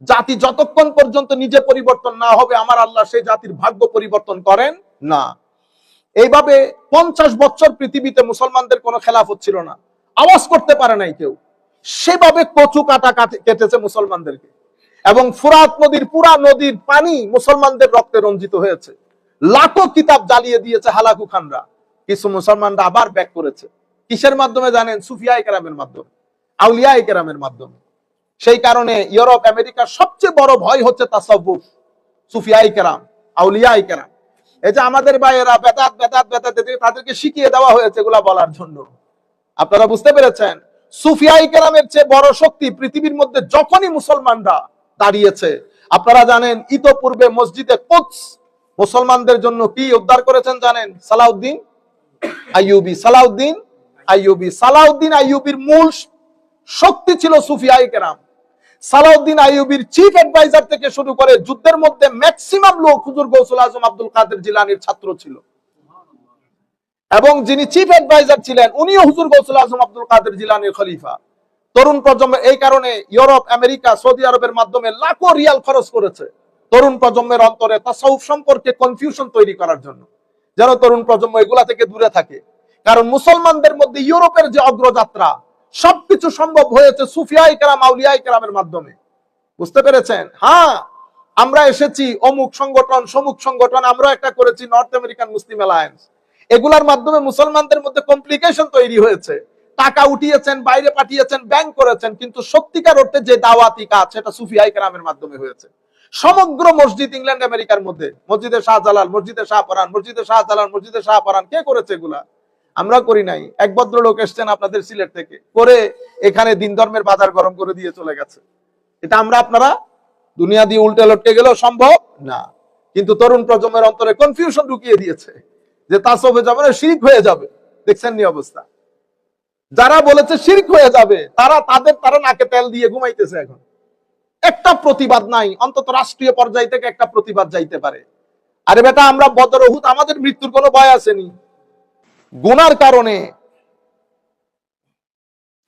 জাতি যতক্ষণ পর্যন্ত নিজে পরিবর্তন না হবে আমার আল্লাহ সেই জাতির ভাগ্য পরিবর্তন করেন না। এইভাবে 50 বছর পৃথিবীতে মুসলমানদের কোনো খেলাফত ছিল না, আওয়াজ করতে পারে নাই কেউ। সেভাবে কচু কাটা কেটেছে মুসলমানদেরকে, এবং ফুরাত নদীর পুরা নদীর পানি মুসলমানদের রক্তে রঞ্জিত হয়েছে। লাখো কিতাব জ্বালিয়ে দিয়েছে হালাকু খানরা। কিছু মুসলমানরা আবার ব্যাক করেছে। কিসের মাধ্যমে জানেন? সুফিয়ায়ে কেরামের মাধ্যমে, আউলিয়ায়ে কেরামের মাধ্যমে। সেই কারণে ইউরোপ আমেরিকার সবচেয়ে বড় ভয় হচ্ছে তাসাউফ, সুফিয়ায়ে কেরাম, আউলিয়ায়ে কেরাম। এই যে আমাদের ভাইয়েরা বেদাত বেদাত বেদাত, তাদেরকে শিখিয়ে দেওয়া হয়েছে এগুলা বলার জন্য। আপনারা বুঝতে পেরেছেন? সুফিয়ায়ে কেরামের চেয়ে বড় শক্তি পৃথিবীর মধ্যে যখনই মুসলমানরা দাঁড়িয়েছে। আপনারা জানেন ইতোপূর্বে মসজিদে কুদস মুসলমানদের জন্য কি উদ্ধার করেছেন জানেন? সালাউদ্দিন আইয়ুবী। সালাউদ্দিন আইয়ুবী, সালাউদ্দিন আইয়ুবীর মূল শক্তি ছিল সুফিয়ায়ে কেরাম। সালাউদ্দিন আইয়ুবীর চিফ অ্যাডভাইজার থেকে শুরু করে যুদ্ধের মধ্যে ম্যাক্সিমাম লোক হুজুর গৌসুল আজম আব্দুল কাদের জিলানীর ছাত্র ছিল, এবং যিনি চিফ অ্যাডভাইজার ছিলেন উনিও হুজুর গৌসুল আজম আব্দুল কাদের জিলানীর খলিফা। তরুণ প্রজন্মের এই কারণে ইউরোপ আমেরিকা সৌদি আরবের মাধ্যমে লাখো রিয়াল খরচ করেছে তরুণ প্রজন্মের অন্তরে তাসাউফ সম্পর্কে কনফিউশন তৈরি করার জন্য, যেন তরুণ প্রজন্ম এগুলা থেকে দূরে থাকে। কারণ মুসলমানদের মধ্যে ইউরোপের যে অগ্রযাত্রা সবকিছু সম্ভব হয়েছে সুফিয়ায়ে কেরাম, আউলিয়ায়ে কেরামের মাধ্যমে। বুঝতে পেরেছেন? হ্যাঁ, আমরা এসেছি অমুক সংগঠন সমুক সংগঠন, আমরা একটা করেছি নর্থ আমেরিকান মুসলিম অ্যালায়েন্স। এগুলার মাধ্যমে মুসলমানদের মধ্যে কমপ্লিকেশন তৈরি হয়েছে, টাকা উঠিয়েছেন, বাইরে পাঠিয়েছেন, ব্যাংক করেছেন, কিন্তু সত্যিকার অর্থে যে দাওয়াতি কাজ সেটা সুফিয়ায়ে কেরামের মাধ্যমে হয়েছে। সমগ্র মসজিদ ইংল্যান্ড আমেরিকার মধ্যে, মসজিদে শাহজালাল, মসজিদে শাহপরান, মসজিদে শাহজালাল, মসজিদে শাহপরান, কে করেছে এগুলা? আমরা করি নাই। এক ভদ্রলোক এসছেন আপনাদের সিলেট থেকে, করে এখানে দিন ধর্মের বাজার গরম করে দিয়ে চলে গেছে। এটা আমরা আপনারা দুনিয়া দিয়ে উল্টে লটকে গেলেও সম্ভব না। কিন্তু তরুণ প্রজন্মের অন্তরে কনফিউশন ঢুকিয়ে দিয়েছে যে তাসাউফে যাবে না, শিরক হয়ে যাবে। দেখছেন নি অবস্থা? যারা বলেছে শিরক হয়ে যাবে তারা নাকে তেল দিয়ে ঘুমাইতেছে এখন। একটা প্রতিবাদ নাই, অন্তত রাষ্ট্রীয় পর্যায় থেকে একটা প্রতিবাদ যাইতে পারে। আরে বেটা, আমরা বদর উহুদ, আমাদের মৃত্যুর কোনো ভয় আসেনি। গুনার কারণে,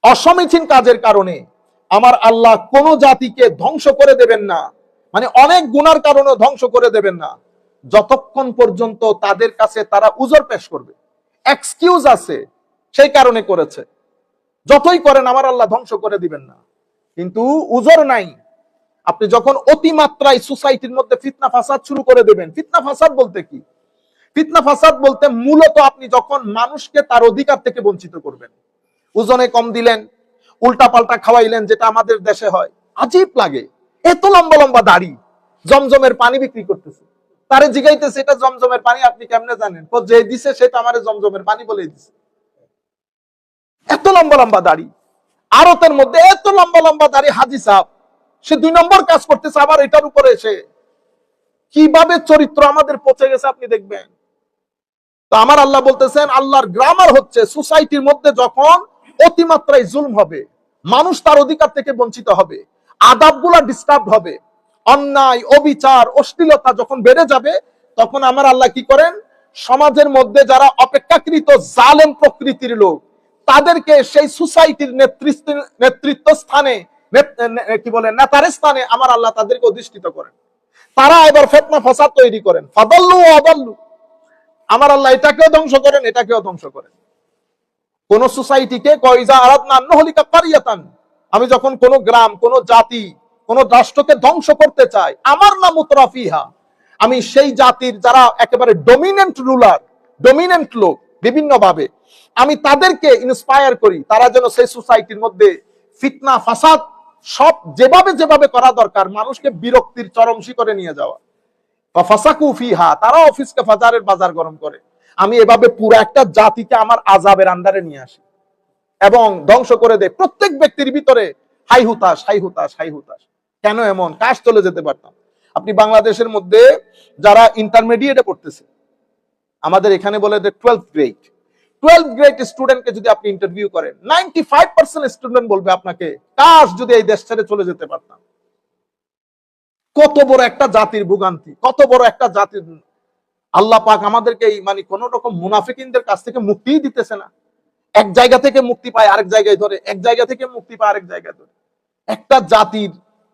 অসমীচীন কাজের কারণে আমার আল্লাহ কোন জাতিকে ধ্বংস করে দেবেন না, মানে অনেক গুনার কারণে ধ্বংস করে দেবেন না, যতক্ষণ পর্যন্ত তাদের কাছে তারা উজর পেশ করবে, এক্সকিউজ আছে, সেই কারণে করেছে। যতই করেন আমার আল্লাহ ধ্বংস করে দিবেন না, কিন্তু উজর নাই। আপনি যখন অতিমাত্রায় সোসাইটির মধ্যে ফিতনা ফাসাদ শুরু করে দেবেন। ফিতনা ফাসাদ বলতে কি? ফিতনা ফাসাদ বলতে মূলত আপনি যখন মানুষকে তার অধিকার থেকে বঞ্চিত করবেন। ওজনে কম দিলেন, উল্টা পাল্টা খাওয়াইলেন, যেটা আমাদের দেশে হয়। আজীব লাগে, এত লম্বা লম্বা দাড়ি, জমজমের পানি বিক্রি করতেছে, তারে জিগাইতেছে এটা জমজমের পানি, আপনি কেমনে জানেন? যে দিছে সেটা আমারে জমজমের পানি বলে দিছে। এত লম্বা লম্বা দাড়ি, আরতের মধ্যে এত লম্বা লম্বা দাড়ি হাজি সাহেব, সে 2 নম্বর কাজ করতেছে। আবার এটার উপরে এসে কিভাবে চরিত্র আমাদের পচে গেছে আপনি দেখবেন। তো আমার আল্লাহ বলতেছেন, আল্লাহর গ্রামার হচ্ছে সোসাইটির মধ্যে যখন অতিমাত্রায় জুলম হবে, মানুষ তার অধিকার থেকে বঞ্চিত হবে, আদাবগুলা ডিস্টার্ব হবে, অন্যায় অবিচার অশ্লীলতা যখন বেড়ে যাবে, তখন আমার আল্লাহ কি করেন? সমাজের মধ্যে যারা অপেক্ষাকৃত জালেম প্রকৃতির লোক, তাদেরকে সেই সোসাইটির নেতৃত্ব স্থানে, কি বলে, নেতার স্থানে আমার আল্লাহ তাদেরকে অধিষ্ঠিত করেন। তারা এবার ফিতনা ফাসাদ তৈরি করেন। ফাদাল্লু আদাল্লু, আমার আল্লাহ এটাকেও ধ্বংস করেন, এটাকেও ধ্বংস করেন। কোন সোসাইটিকে কয়জা আরাদনা আন্নহলিকা কারিয়াতান, আমি যখন কোন গ্রাম, কোন জাতি, কোন রাষ্ট্রকে ধ্বংস করতে চাই, আমার নাম মুতরাফিহা, আমি সেই জাতির যারা একেবারে ডমিনেন্ট রুলার, ডমিনেন্ট লোক বিভিন্ন ভাবে, আমি তাদেরকে ইন্সপায়ার করি, তারা যেন সেই সোসাইটির মধ্যে ফিতনা ফাসাদ সব যেভাবে যেভাবে করা দরকার, মানুষকে বিরক্তির চরম শিখরে নিয়ে যাওয়া। ফাসাকু ফিহা, তারা অফিসকে ফাজারের বাজার গরম করে। আমি এভাবে পুরো একটা জাতিকে আমার আযাবের আন্ডারে নিয়ে আসি এবং ধ্বংস করে দেয়। প্রত্যেক ব্যক্তির ভিতরে হাই হুতাশ, হাই হুতাশ, হাই হুতাশ। কেন এমন? কাজ চলে যেতে পারতাম। আপনি বাংলাদেশের মধ্যে যারা ইন্টারমিডিয়েটে পড়তেছে, আমাদের এখানে বলে যে 12th গ্রেড স্টুডেন্টকে যদি আপনি ইন্টারভিউ করেন, 95% স্টুডেন্ট বলবে আপনাকে, কাজ যদি এই দেশ ছেড়ে চলে যেতে পারতাম। কত বড় একটা জাতির ভোগান্তি, কত বড় একটা জাতির। আল্লাহ পাক আমাদেরকে মানে কোন রকম মুনাফিকিনদের কাছ থেকে মুক্তিই দিতেছে না। এক জায়গা থেকে মুক্তি পায় আরেক জায়গায় ধরে, এক জায়গা থেকে মুক্তি পায় আরেক জায়গায় ধরে। একটা জাতির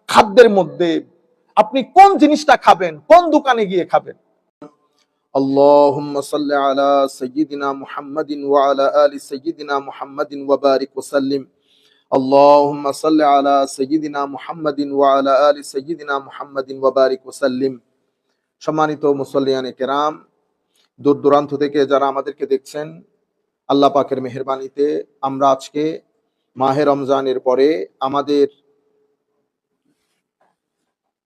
খাদ্যের মধ্যে আপনি কোন জিনিসটা খাবেন, কোন দোকানে গিয়ে খাবেন। আল্লাহুম্মা সাল্লি আলা সাইয়্যিদিনা মুহাম্মাদিন ওয়া আলা আলি সাইয়্যিদিনা মুহাম্মাদিন ওয়া বারিক ওয়া সাল্লিম। আল্লাহুম্মা সাল্লি আলা সাইয়্যিদিনা মুহাম্মাদিন ওয়া আলা আলি সাইয়্যিদিনা মুহাম্মাদিন ওয়া বারিক ওয়া সাল্লিম। সম্মানিত মুসল্লিয়ানে কেরাম, দূর দূরান্ত থেকে যারা আমাদেরকে দেখছেন, আল্লাহ পাকের মেহেরবানিতে আমরা আজকে মাহে রমজানের পরে আমাদের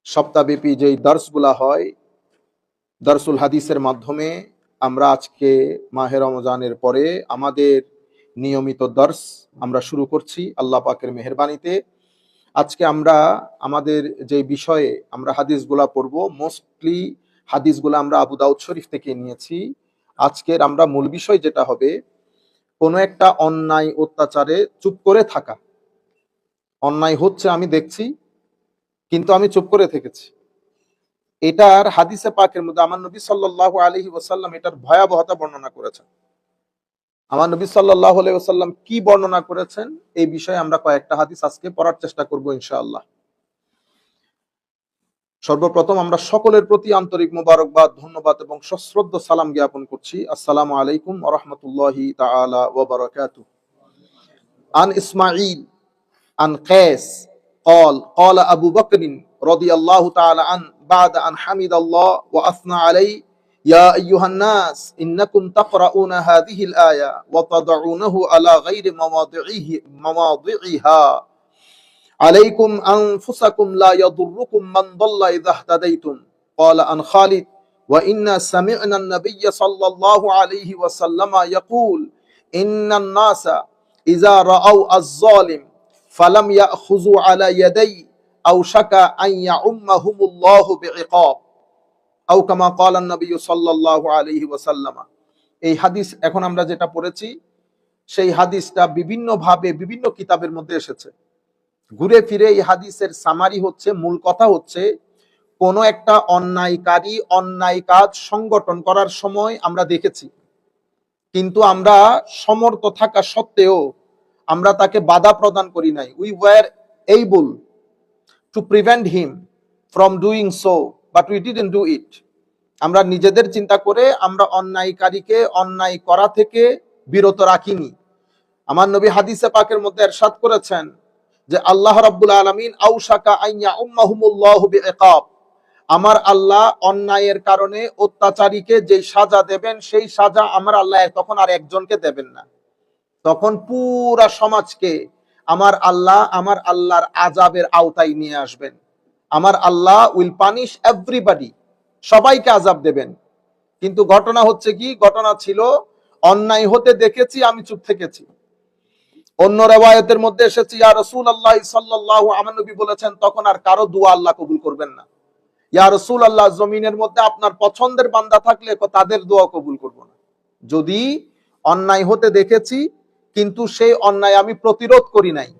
সপ্তাহব্যাপী যেই দর্শগুলা হয়, দর্সুল হাদিসের মাধ্যমে আমরা আজকে মাহে রমজানের পরে আমাদের নিয়মিত দর্স আমরা শুরু করছি আল্লাহ পাকের মেহেরবানিতে। আজকে আমরা আমাদের যে বিষয়ে আমরা হাদিসগুলা পড়বো, মোস্টলি হাদিসগুলা আমরা আবু দাউদ শরীফ থেকে নিয়েছি। আজকের আমরা মূল বিষয় যেটা হবে, কোনো একটা অন্যায় অত্যাচারে চুপ করে থাকা। অন্যায় হচ্ছে আমি দেখছি, কিন্তু আমি চুপ করে থেকেছি। এটার হাদিসে পাকের মধ্যে আমার নবী সাল্লাল্লাহু আলাইহি ওয়াসাল্লাম এটার ভয়াবহতা বর্ণনা করেছেন। আমার নবী সাল্লাল্লাহু আলাইহি ওয়াসাল্লাম কি বর্ণনা করেছেন, এই বিষয়ে আমরা কয়েকটা হাদিস আজকে পড়ার চেষ্টা করব ইনশাআল্লাহ। সর্বপ্রথম আমরা সকলের প্রতি আন্তরিক মোবারকবাদ, ধন্যবাদ এবং সশ্রদ্ধ সালাম জ্ঞাপন করছি। আসসালামু আলাইকুম ওয়া রাহমাতুল্লাহি তাআলা ওয়া বারাকাতুহু। আন ইসমাঈল আন কায়স قال قال أبو بكر رضي الله تعالى عنه بعد أن حمد الله وأثنى عليه يا أيها الناس إنكم تقرؤون هذه الآية وتضعونه على غير مواضعها عليكم أنفسكم لا يضركم من ضل إذا اهتديتم. قال عن خالد وإنا سمعنا النبي صلى الله عليه وسلم يقول إن الناس إذا رأوا الظالم فلم يأخذوا على يدي أوشك أن يعمهم الله بعقاب أو كما قال النبي صلى الله عليه وسلم. এই হাদিস এখন আমরা যেটা পড়েছি, সেই হাদিসটা বিভিন্ন ভাবে বিভিন্ন কিতাবের মধ্যে এসেছে। ঘুরে ফিরে এই হাদিসের সামারি হচ্ছে, মূল কথা হচ্ছে, কোন একটা অন্যায়কারী অন্যায় কাজ সংগঠন করার সময় আমরা দেখেছি, কিন্তু আমরা সমর্থ থাকা সত্ত্বেও আমরা তাকে বাধা প্রদান করি নাই। We were able to prevent him from doing so but we didn't do it. আমরা নিজেদের চিন্তা করে আমরা অন্যায়কারীকে অন্যায় করা থেকে বিরত রাখিনি। আমার নবী হাদিসে পাকের মধ্যে ইরশাদ করেছেন যে আল্লাহ রাব্বুল আলামিন আউশাকা আইয়া উম্মাহুমুল্লাহু বিইকাব, আমার আল্লাহ অন্যায়ের কারণে অত্যাচারীকে যে সাজা দেবেন, সেই সাজা আমার আল্লাহ তখন আর একজনকে দেবেন না, তখন পুরা সমাজকে আমার আল্লাহর আযাবের আওতায় নিয়ে আসবেন। আমার আল্লাহ উইল পানিশ এভরিবডি, সবাইকে আযাব দেবেন। কিন্তু ঘটনা হচ্ছে কি, ঘটনা ছিল অন্যায় হতে দেখেছি, আমি চুপ থেকেছি। অন্য রিওয়ায়াতের মধ্যে এসেছে ইয়া রাসূলুল্লাহ সাল্লাল্লাহু আমার নবী বলেছেন তখন আর কারো দোয়া আল্লাহ কবুল করবেন না। ইয়া রাসূলুল্লাহ, জমিনের মধ্যে আপনার পছন্দের বান্দা থাকলে তাদের দোয়া কবুল করব না। যদি অন্যায় হতে দেখেছি কিন্তু সেই অন্যায় আমি প্রতিরোধ করি নাই,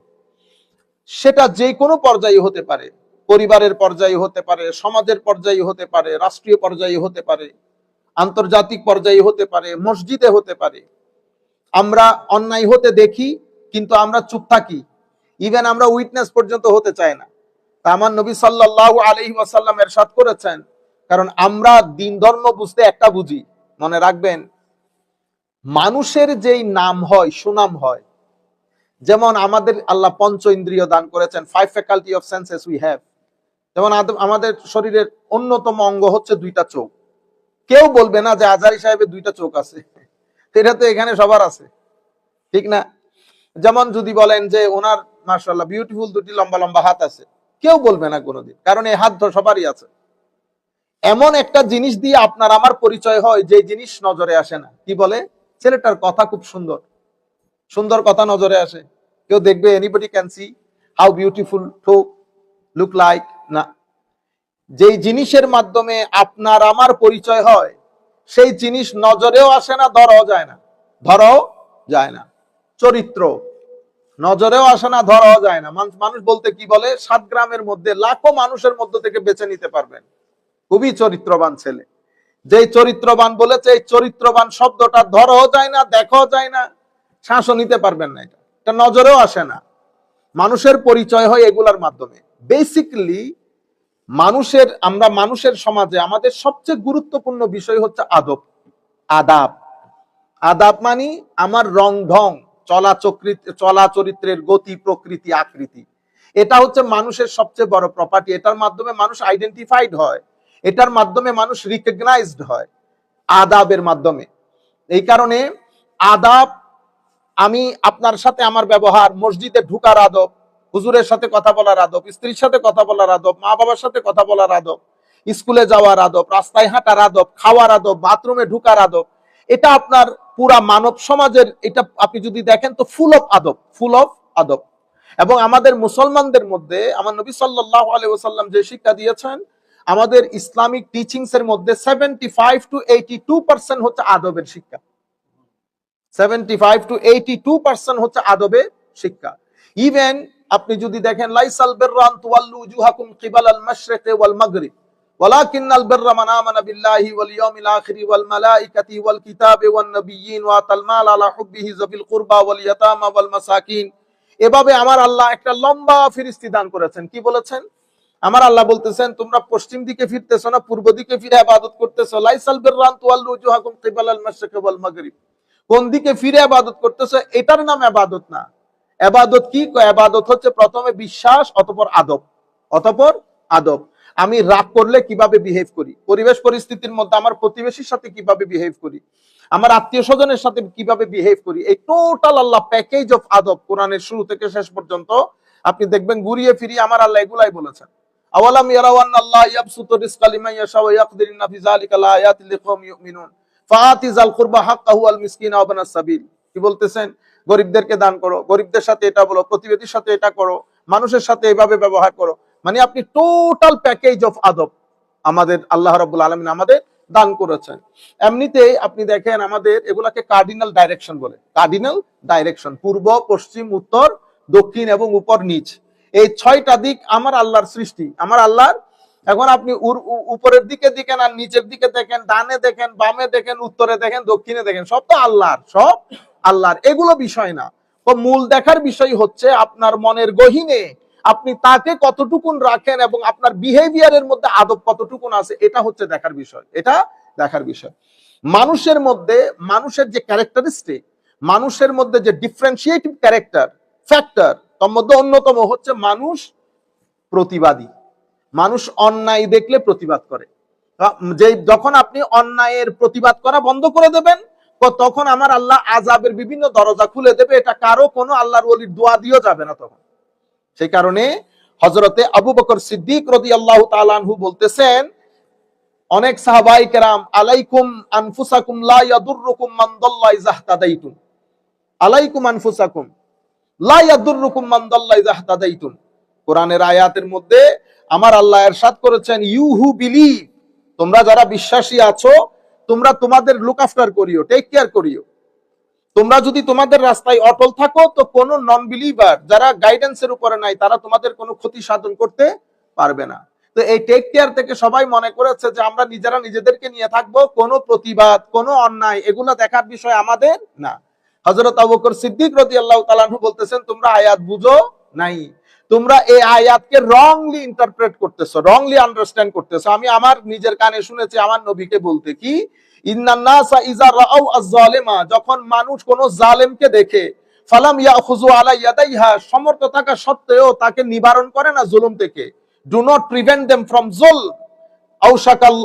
সেটা যে কোনো পর্যায়ে হতে পারে, পরিবারের পর্যায়ে হতে পারে, সমাজের পর্যায়ে হতে পারে, রাষ্ট্রীয় পর্যায়ে হতে পারে, আন্তর্জাতিক পর্যায়ে হতে পারে, মসজিদে হতে পারে। আমরা অন্যায় হতে দেখি কিন্তু আমরা চুপ থাকি, ইভেন আমরা উইটনেস পর্যন্ত হতে চাই না। তা আমার নবী সাল্লাল্লাহু আলাইহি ওয়াসাল্লাম ইরশাদ করেছেন, কারণ আমরা দিন ধর্ম বুঝতে একটা বুঝি, মনে রাখবেন, মানুষের যেই নাম হয়, সুনাম হয়, যেমন আমাদের আল্লাহ পঞ্চ ইন্দ্রিয় দান করেছেন, 5 faculty of senses we have. যেমন আমাদের শরীরের অন্যতম অঙ্গ হচ্ছে 2টা চোখ। কেউ বলবে না যে আজারি সাহেবের 2টা চোখ আছে, এটা তো এখানে সবার আছে, ঠিক না? যেমন যদি বলেন যে ওনার মাশাআল্লাহ বিউটিফুল 2টি লম্বা লম্বা হাত আছে, কেউ বলবে না কোনোদিন, কারণ এই হাত তো সবারই আছে। এমন একটা জিনিস দিয়ে আপনার আমার পরিচয় হয় যে জিনিস নজরে আসে না। কি বলে, ছেলেটার কথা খুব সুন্দর, সুন্দর কথা নজরে আসে, কেউ দেখবে anybody can see how beautiful to look like, না। যেই জিনিসের মাধ্যমে আপনার আমার পরিচয় হয়, সেই জিনিস নজরেও আসে না, ধরাও যায় না, ধরাও যায় না। চরিত্র নজরেও আসে না, ধরাও যায় না। মানুষ বলতে কি বলে, 7 গ্রামের মধ্যে লাখো মানুষের মধ্য থেকে বেছে নিতে পারবেন খুবই চরিত্রবান ছেলে। যেই চরিত্রবান বলেছে, এই চরিত্রবান শব্দটা ধরাও যায় না, দেখাও যায় না, শ্বাসও নিতে পারবেন না, এটা নজরেও আসে না। মানুষের পরিচয় হয় এগুলার মাধ্যমে। বেসিক্যালি মানুষের সমাজে আমাদের সবচেয়ে গুরুত্বপূর্ণ বিষয় হচ্ছে আদব, আদাব। আদাব মানে আমার রং ঢং, চলা চরিত্রের গতি, প্রকৃতি, আকৃতি। এটা হচ্ছে মানুষের সবচেয়ে বড় প্রপার্টি। এটার মাধ্যমে মানুষ আইডেন্টিফাইড হয়, এটার মাধ্যমে মানুষ রিকগনাইজড হয়, আদাবের মাধ্যমে। এই কারণে আদাব, আমি আপনার সাথে আমার ব্যবহার, মসজিদে ঢুকার আদব, হুজুরের সাথে কথা বলার আদব, স্ত্রীর সাথে কথা বলার আদব, মা বাবার সাথে কথা বলার আদব, স্কুলে যাওয়ার আদব, রাস্তায় হাঁটার আদব, খাওয়ার আদব, বাথরুমে ঢুকার আদব, এটা আপনার পুরা মানব সমাজের, এটা আপনি যদি দেখেন তো ফুল অফ আদব, ফুল অফ আদব। এবং আমাদের মুসলমানদের মধ্যে আমার নবী সাল্লাল্লাহু আলাইহি ওয়াসাল্লাম যে শিক্ষা দিয়েছেন, আমাদের ইসলামিক টিচিংস এর মধ্যে 75 to 82% হচ্ছে আদবের শিক্ষা। 75 to 82% হচ্ছে আদবের শিক্ষা। ইভেন আপনি যদি দেখেন, লাইসাল বিররা আন তুওয়াল্লু উজুহাকুম কিবালাল মাশরিকি ওয়াল মাগরিব ওয়ালাকিন্নাল বিররা মান আমানা বিল্লাহি ওয়াল ইয়াউমিল আখির ওয়াল মালাইকাতি ওয়াল কিতাবি ওয়ান নাবিয়্যিন ওয়া আতাল মাল আলা হুব্বিহি যাবিল কুরবা ওয়াল ইয়াতামা ওয়াল মাসাকিন। এভাবে আমার আল্লাহ একটা লম্বা ফিরিস্তি দান করেছেন। কি বলেছেন? আমার আল্লাহ বলতেছেন, তোমরা পশ্চিম দিকে ফিরতেছো না পূর্ব দিকে ফিরে ইবাদত করতেছো। লাইসাল বিররা আন তুওয়াল্লু উজুহাকুম কিবালাল মাশরিকি ওয়াল মাগরিব, কোন দিকে ফিরে ইবাদত করতেছো এটার নাম ইবাদত না। ইবাদত কি? ইবাদত হচ্ছে প্রথমে বিশ্বাস, অতঃপর আদব, অতঃপর আদব। আমি রাগ করলে কিভাবে বিহেভ করি, পরিবেশ পরিস্থিতির মধ্যে আমার প্রতিবেশীর সাথে কিভাবে বিহেভ করি, আমার আত্মীয় স্বজনের সাথে কিভাবে বিহেভ করি, এই টোটাল আল্লাহ প্যাকেজ অফ আদব কোরআনের শুরু থেকে শেষ পর্যন্ত আপনি দেখবেন ঘুরিয়ে ফিরিয়ে আমার আল্লাহ এগুলাই বলেছেন। আওয়ালাম ইয়ারাউ আন্নাল্লাহ ইয়াবসুতু রিজকা লিমান ইয়াশা ওয়া ইয়াকদিরু ইন্না ফি যালিকা লাআয়াতিন লিকওমিন ইউমিনুন ফাআতিজাল কুরবা হাক্কাহু ওয়াল মিসকিনা ওয়া ইবনাস সাবিল। কি বলতেছেন? গরিবদেরকে দান করো, গরিবদের সাথে এটা বলো, প্রতিবেশীর সাথে এটা করো, মানুষের সাথে এভাবে ব্যবহার করো। মানে আপনি টোটাল প্যাকেজ অফ আদব আমাদের আল্লাহ রাব্বুল আলামিন আমাদের দান করেছেন। এমনিতেই আপনি দেখেন আমাদের এগুলাকে কার্ডিনাল ডাইরেকশন বলে। কার্ডিনাল ডাইরেকশন, পূর্ব, পশ্চিম, উত্তর, দক্ষিণ এবং উপর নিচ, এই 6টা দিক আমার আল্লাহর সৃষ্টি, আমার আল্লাহর। এখন আপনি উপরের দিকে দেখেন আর নিচের দিকে দেখেন, ডানে দেখেন, বামে দেখেন, উত্তরে দেখেন, দক্ষিণে দেখেন, সব তো আল্লাহর, সব আল্লাহর। এগুলো বিষয় না। তো মূল দেখার বিষয় হচ্ছে আপনার মনের গহীনে আপনি তাকে কতটুকুন রাখেন এবং আপনার বিহেভিয়ারের মধ্যে আদব কতটুকুন আছে, এটা হচ্ছে দেখার বিষয়, এটা দেখার বিষয়। মানুষের মধ্যে, মানুষের যে ক্যারেক্টারিস্টিক, মানুষের মধ্যে যে ডিফারেন্সিয়েটিভ ক্যারেক্টার ফ্যাক্টর, তার মধ্যে অন্যতম হচ্ছে মানুষ প্রতিবাদী। মানুষ অন্যায় দেখলে প্রতিবাদ করে। যে যখন আপনি অন্যায়ের প্রতিবাদ করা বন্ধ করে দেবেন, তখন আমার আল্লাহ আযাবের বিভিন্ন দরজা খুলে দেবে। এটা কারো কোনো আল্লাহর ওলির দোয়া দিয়েও যাবে না তখন। সেই কারণে হযরতে আবু বকর সিদ্দিক রাদিয়াল্লাহু তাআলা আনহু বলতেছেন, অনেক সাহাবায়ে কেরাম, আলাইকুম আনফুসাকুম লা ইয়াদুররুকুম মান দাল্লা ইযা ইহতাদাইতুম, আলাইকুম আনফুসাকুম লা ইয়াদুররুকুম মান দাল্লা ইযা ইহতাদাইতুম। কোরআনের আয়াতের মধ্যে আমার আল্লাহ ইরশাদ করেছেন, ইউ হু বিলিভ, তোমরা যারা বিশ্বাসী আছো, তোমরা তোমাদের লুক আফটার করিও, টেক কেয়ার করিও। তোমরা যদি তোমাদের রাস্তায় অটল থাকো, তো কোন নন বিলিভার যারা গাইডেন্সের উপরে নাই, তারা তোমাদের কোনো ক্ষতি সাধন করতে পারবে না। তো এই টেক কেয়ার থেকে সবাই মনে করেছে যে আমরা নিজেরা নিজেদেরকে নিয়ে থাকবো, কোনো প্রতিবাদ, কোনো অন্যায় এগুলো দেখার বিষয় আমাদের না। হযরত আবু বকর সিদ্দিক রাদিয়াল্লাহু তাআলা আনহু বলতেছেন, তোমরা আয়াত বুঝো নাই, তোমরা এই আয়াতকে রংলি ইন্টারপ্রেট করতেছো, রংলি আন্ডারস্ট্যান্ড করতেছো। আমি আমার নিজের কানে শুনেছি আমার নবীকে বলতে, কি, ইন্নান নাসা ইযা রাআউ আয-যালিমা, যখন মানুষ কোন জালেমকে দেখে, ফালাম ইয়াখুযু আলা ইয়াদাইহা, সমর্থ থাকা সত্ত্বেও তাকে নিবারণ করে না জুলুম থেকে, do not prevent them from যুলম, আওশাকাল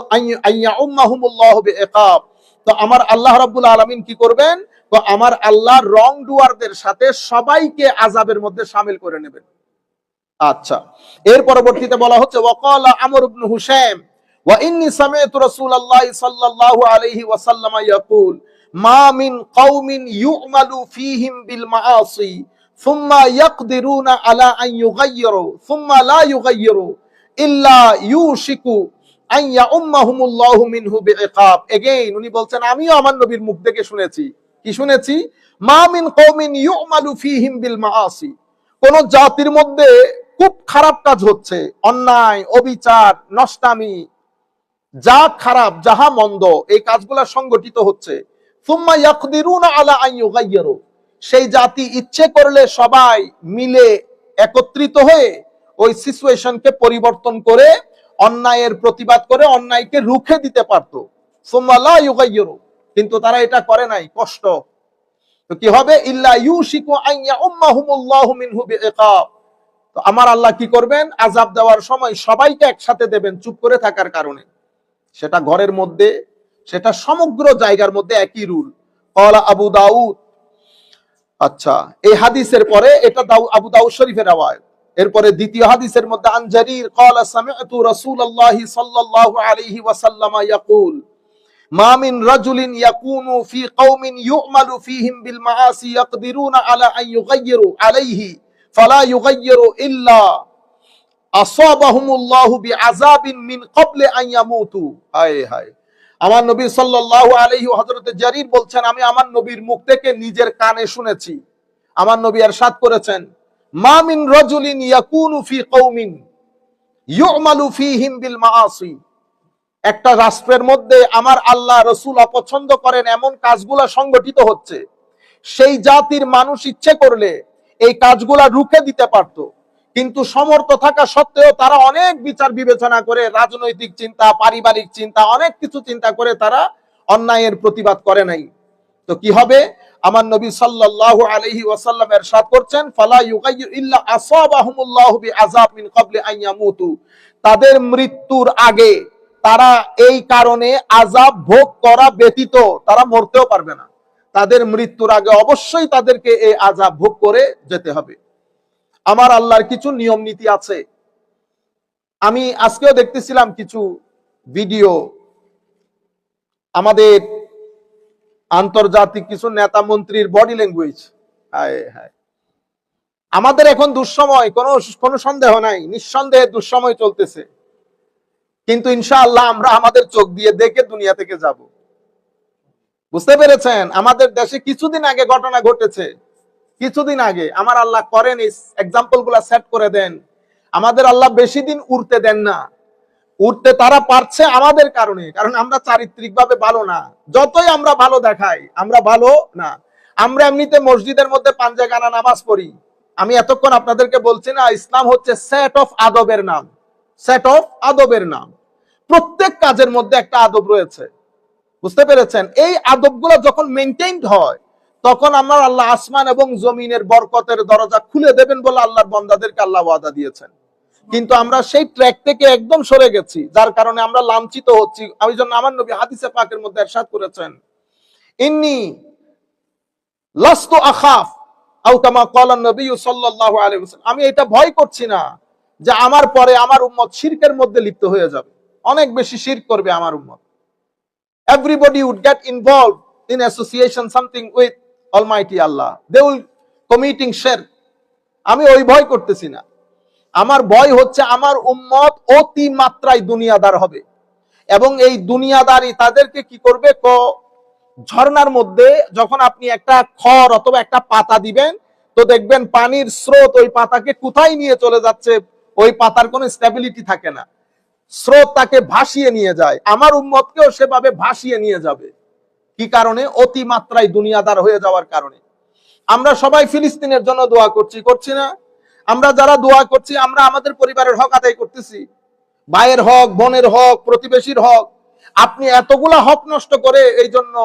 আইয়া উম্মাহুমুল্লাহু বিইকাব। তো আমার আল্লাহ রাব্বুল আলামিন কি করবেন? তো আমার আল্লাহ রং ডুয়ারদের সাথে সবাইকে আযাবের মধ্যে শামিল করে নেবেন। আচ্ছা, এর পরবর্তীতে বলা হচ্ছে, ওয়াকালা আমর ইবনে হুসাইম ওয়া ইন্নী সামি'তু রাসূলুল্লাহি সাল্লাল্লাহু আলাইহি ওয়াসাল্লাম ইয়াকুল মা মিন কওমিন ইউ'মালু ফীহিম বিল মাআসি সুম্মা ইয়াকদিরুনা আলা আন ইউগায়্যিরু সুম্মা লা ইউগায়্যিরু ইল্লা ইউশিকু আন ইয়াউম্মাহুমুল্লাহু মিনহু বিইকাব। এগেইন উনি বলছেন, আমিও আমার নবীর মুখ থেকে শুনেছি। কি শুনেছি? মা মিন কওমিন ইউ'মালু ফীহিম বিল মাআসি, কোন জাতির মধ্যে খুব খারাপ কাজ হচ্ছে, অন্যায়, অবিচার, নষ্টামি, যা খারাপ, যাহা মন্দ, এই কাজগুলা সংগঠিত হচ্ছে। সুম্মা ইয়াকদিরুনা আলা আন ইউগায়্যিরু, সেই জাতি ইচ্ছে করলে সবাই মিলে একত্রিত হয়ে ওই সিচুয়েশনকে পরিবর্তন করে অন্যায়ের প্রতিবাদ করে অন্যায়কে রুখে দিতে পারতো, সুম্মা লা ইউগাইয়িরু, কিন্তু তারা এটা করে নাই। কষ্ট তো কি হবে? ইল্লা ইউশিকু আন ইয়াউম্মাহুমুল্লাহু মিনহু বিইকাব, তো আমার আল্লাহ কি করবেন? আযাব দেওয়ার সময় সবাইকে একসাথে দেবেন চুপ করে থাকার কারণে। সেটা ঘরের মধ্যে, সেটা সমগ্র জায়গার মধ্যে একই রুল। ক্বালা আবু দাউদ, আচ্ছা এই হাদিসের পরে এটা আবু দাউদ শরীফের রওয়ায়াত। এরপরে দ্বিতীয় হাদিসের মধ্যে আন জারীর ক্বালা সামি'তু রাসূলুল্লাহি সাল্লাল্লাহু আলাইহি ওয়াসাল্লাম ইয়াকুল মা মিন রাজুলিন ইয়াকুনু ফি কওমিন ইউ'মালু ফীহিম বিল মাআসি ইয়াকদিরুনা আলা আন ইউগাইয়িরু আলাইহি ফালা ইউগাইয়িরু ইল্লা আসাবাহুমুল্লাহু বিআযাবিন মিন ক্বাবলি আন ইয়ামুতু। হায় হায়, আমার নবী সাল্লাল্লাহু আলাইহি হযরত জারীর বলছেন, আমি আমার নবীর মুখ থেকে নিজের কানে শুনেছি। আমার নবী ইরশাদ করেছেন, মা মিন রাজুলিন ইয়াকুনু ফি কওমিন ইউ'মালু ফীহিম বিল মাআসি, একটা রাষ্ট্রের মধ্যে আমার আল্লাহ রাসূল অপছন্দ করেন এমন কাজগুলা সংগঠিত হচ্ছে, সেই জাতির মানুষ ইচ্ছে করলে এই কাজগুলা রুখে দিতে পারত, কিন্তু সমর্থ থাকা সত্ত্বেও তারা অনেক বিচার বিবেচনা করে, রাজনৈতিক চিন্তা, পারিবারিক চিন্তা, অনেক কিছু চিন্তা করে তারা অন্যায়ের প্রতিবাদ করে নাই। তো কি হবে? আমার নবী সাল্লাল্লাহু আলাইহি ওয়াসাল্লাম ইরশাদ করছেন, ফালা ইউগাইয়িরু ইল্লা আসাবাহুমুল্লাহু বিআযাব মিন ক্বাবলি আন ইয়ামুতু, তাদের মৃত্যুর আগে তারা এই কারণে আযাব ভোগ করা ব্যতীত তারা মরতেও পারবে না। তাদের মৃত্যুর আগে অবশ্যই তাদেরকে এই আযাব ভোগ করে যেতে হবে। আমার আল্লাহর কিছু নিয়ম নীতি আছে। আমি আজকেও দেখতেছিলাম কিছু ভিডিও, আমাদের আন্তর্জাতিক কিছু নেতা মন্ত্রীর বডি ল্যাঙ্গুয়েজ। হায় হায়, আমাদের এখন দুঃসময়, কোনো সন্দেহ নাই, নিঃসন্দেহে দুঃসময় চলতেছে, কিন্তু ইনশাআল্লাহ আমরা আমাদের চোখ দিয়ে দেখে দুনিয়া থেকে যাব। বুঝতে পেরেছেন? আমাদের দেশে কিছুদিন আগে ঘটনা ঘটেছে, কিছুদিন আগে। আমার আল্লাহ করেন, এক্সাম্পল গুলা সেট করে দেন। আমাদের আল্লাহ বেশি দিন উড়তে দেন না। উঠতে তারা পারছে আমাদের কারণে, কারণ আমরা চারিত্রিক ভাবে ভালো না। যতই আমরা ভালো দেখাই, আমরা ভালো না। আমরা এমনিতে মসজিদের মধ্যে পাঞ্জা গানা নামাজ পড়ি। আমি এতক্ষণ আপনাদেরকে বলছি না, ইসলাম হচ্ছে সেট অফ আদবের নাম, সেট অফ আদবের নাম। প্রত্যেক কাজের মধ্যে একটা আদব রয়েছে, বুঝতে পেরেছেন? এই আদবগুলো যখন মেইনটেইনড হয়, তখন আমার আল্লাহ আসমান এবং জমিনের বরকতের দরজা খুলে দেবেন বলে আল্লাহর বান্দাদেরকে আল্লাহ ওয়াদা দিয়েছেন। কিন্তু আমরা সেই ট্র্যাক থেকে একদম সরে গেছি, যার কারণে আমরা লাঞ্ছিত হচ্ছি। আমি জন্য আমার নবী হাদিসে পাকের মধ্যে ইরশাদ করেছেন, ইন্নী লাস্তু আখাফ আও কামা ক্বালা নবী সাল্লাল্লাহু আলাইহি ওয়াসাল্লাম, আমি এটা ভয় করছি না যে আমার পরে আমার উম্মত শিরকের মধ্যে লিপ্ত হয়ে যাবে, অনেক বেশি শিরক করবে আমার উম্মত। Everybody would get involved in association something with Almighty Allah. They will committing shirk. আমি ওই ভয় করতেছি না। আমার ভয় হচ্ছে আমার উম্মত অতি মাত্রায় দুনিয়াদার হবে, এবং এই দুনিয়াদারি তাদেরকে কি করবে? ঝর্ণার মধ্যে যখন আপনি একটা খড় অথবা একটা পাতা দিবেন, তো দেখবেন পানির স্রোত ওই পাতাকে কোথায় নিয়ে চলে যাচ্ছে, ওই পাতার কোনো স্টেবিলিটি থাকে না, স্রোত তাকে ভাসিয়ে নিয়ে যায়। আমার উম্মতকেও সেভাবে ভাসিয়ে নিয়ে যাবে। কি কারণে? অতি মাত্রায় দুনিয়াদার হয়ে যাওয়ার কারণে। আমরা সবাই ফিলিস্তিনের জন্য দোয়া করছি, করছি না? আমরা যারা দোয়া করছি, আমরা আমাদের পরিবারের হক আদায় করতেছি, ভাইয়ের হক, বোনের হক, প্রতিবেশীর হক। আপনি এতগুলা হক নষ্ট করে, এই জন্য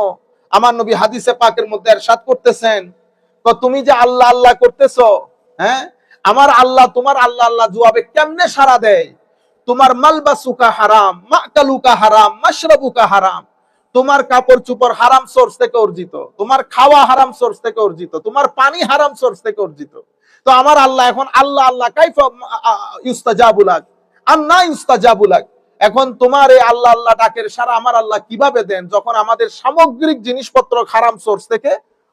আমার নবী হাদিসে পাকের মধ্যে ইরশাদ করতেছেন, তো তুমি যে আল্লাহ আল্লাহ করতেছো, হ্যাঁ, আমার আল্লাহ তোমার আল্লাহ আল্লাহ জবাবে কেমনে সাড়া দেয়? তোমার মালবাসুকা হারাম, মাকালুকা হারাম, মাশরাবুকা হারাম, তোমার কাপড় চোপড় হারাম সোর্স থেকে অর্জিত, তোমার খাওয়া হারাম সোর্স থেকে অর্জিত, তোমার পানি হারাম সোর্স থেকে অর্জিত। তো আমার আল্লাহ এখন আল্লাহ আল্লাহ কাইফা ইউস্তাজাবু লাক আন্না ইউস্তাজাবু লাক, এখন তোমার এই আল্লাহ আল্লাহ ডাকের সারা আমার আল্লাহ কিভাবে দেন, যখন আমাদের সামগ্রিক জিনিসপত্র হারাম সোর্স থেকে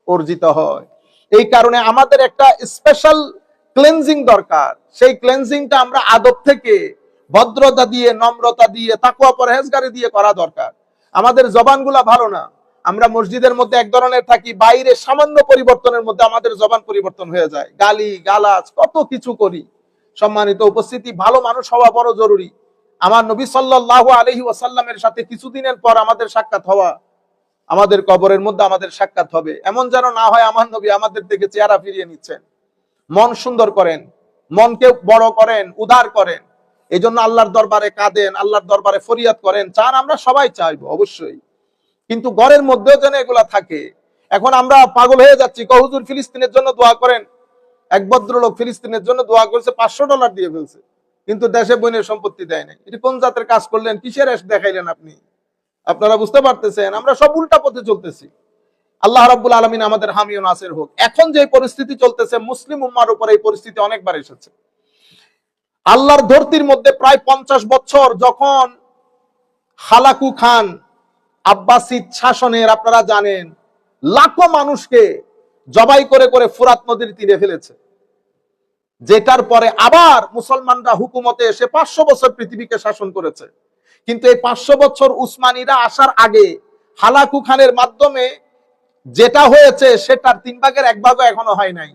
অর্জিত হয়। এই কারণে আমাদের একটা স্পেশাল ক্লেনজিং দরকার। সেই ক্লেনজিংটা আমরা আদব থেকে, ভদ্রতা দিয়ে, নম্রতা দিয়ে, তাকওয়া পরহেজগারি দিয়ে করা দরকার। আমাদের জবানগুলা ভালো না। আমরা মসজিদের মধ্যে এক ধরনের থাকি, বাইরে সামান্য পরিবর্তনের মধ্যে আমাদের জবান পরিবর্তন হয়ে যায়, গালি গালাজ কত কিছু করি। সম্মানিত উপস্থিতি, ভালো মানুষ হওয়া বড় জরুরি। আমার নবী সাল্লাল্লাহু আলাইহি ওয়াসাল্লামের সাথে কিছুদিনের পর আমাদের সাক্ষাৎ হওয়া, আমাদের কবরের মধ্যে আমাদের সাক্ষাৎ হবে। এমন যেন না হয় আমার নবী আমাদের থেকে চেহারা ফিরিয়ে নিচ্ছেন। মন সুন্দর করেন, মনকে বড় করেন, উদার করেন। এই জন্য আল্লাহর দরবারে কাঁদেন, আল্লাহর দরবারে ফরিয়াদ করেন, চান, আমরা সবাই চাইবো অবশ্যই, কিন্তু ঘরের মধ্যেও যেন এগুলা থাকে। এখন আমরা পাগল হয়ে যাচ্ছি, হুজুর ফিলিস্তিনের জন্য দোয়া করেন। এক ভদ্রলোক ফিলিস্তিনের জন্য দোয়া করেছে, $500 দিয়ে ফেলছে, কিন্তু দেশে বোনের সম্পত্তি দেয় নাই। এটা কোন জাতের কাজ করলেন? কিসের এস দেখাইলেন আপনি? আপনারা বুঝতে পারতেছেন আমরা সব উল্টা পথে চলতেছি। আল্লাহ রাব্বুল আলামিন আমাদের হামি ও নাসির হোক। এখন যে পরিস্থিতি চলতেছে, মুসলিম উম্মার উপর এই পরিস্থিতি অনেকবার এসেছে। আল্লাহর ধরতির মধ্যে প্রায় 50 বছর যখন হালাকু খান আব্বাসিদ শাসনের, আপনারা জানেন, লাখো মানুষকে জবাই করে করে ফুরাত নদীর তীরে ফেলেছে, যেটার পরে আবার মুসলমানরা হুকুমতে এসে 500 বছর পৃথিবীকে শাসন করেছে। কিন্তু এই 500 বছর উসমানীরা আসার আগে হালাকু খানের মাধ্যমে যেটা হয়েছে সেটার 3 ভাগের 1 ভাগও এখনো হয় নাই।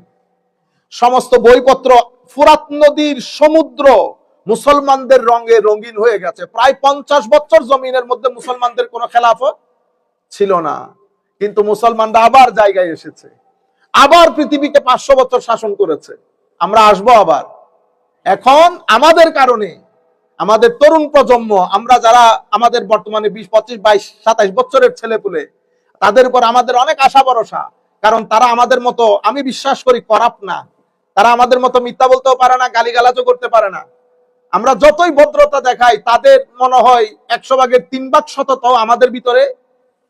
সমস্ত বইপত্র, ফুরাত নদীর সমুদ্র মুসলমানদের রঙে রঙিন হয়ে গেছে। প্রায় 50 বছর জমিনের মধ্যে মুসলমানদের কোনো খেলাফত ছিল না, কিন্তু মুসলমানরা আবার জায়গায় এসেছে, আবার পৃথিবীকে 500 বছর শাসন করেছে। আমরা আসবো আবার। এখন আমাদের কারণে আমাদের তরুণ প্রজন্ম, আমরা যারা আমাদের বর্তমানে 20, 25, 22, 27 বছরের ছেলেপুলে, তাদের উপর আমাদের অনেক আশা ভরসা। কারণ তারা আমাদের মতো, আমি বিশ্বাস করি, করাপ্ট না। তারা আমাদের মতো মিথ্যা বলতেও পারে না, গালিগালাজও করতে পারে না। আমরা যতই ভদ্রতা দেখাই, তাদের মনে হয় 100 ভাগের 3 ভাগ সততাও আমাদের ভিতরে।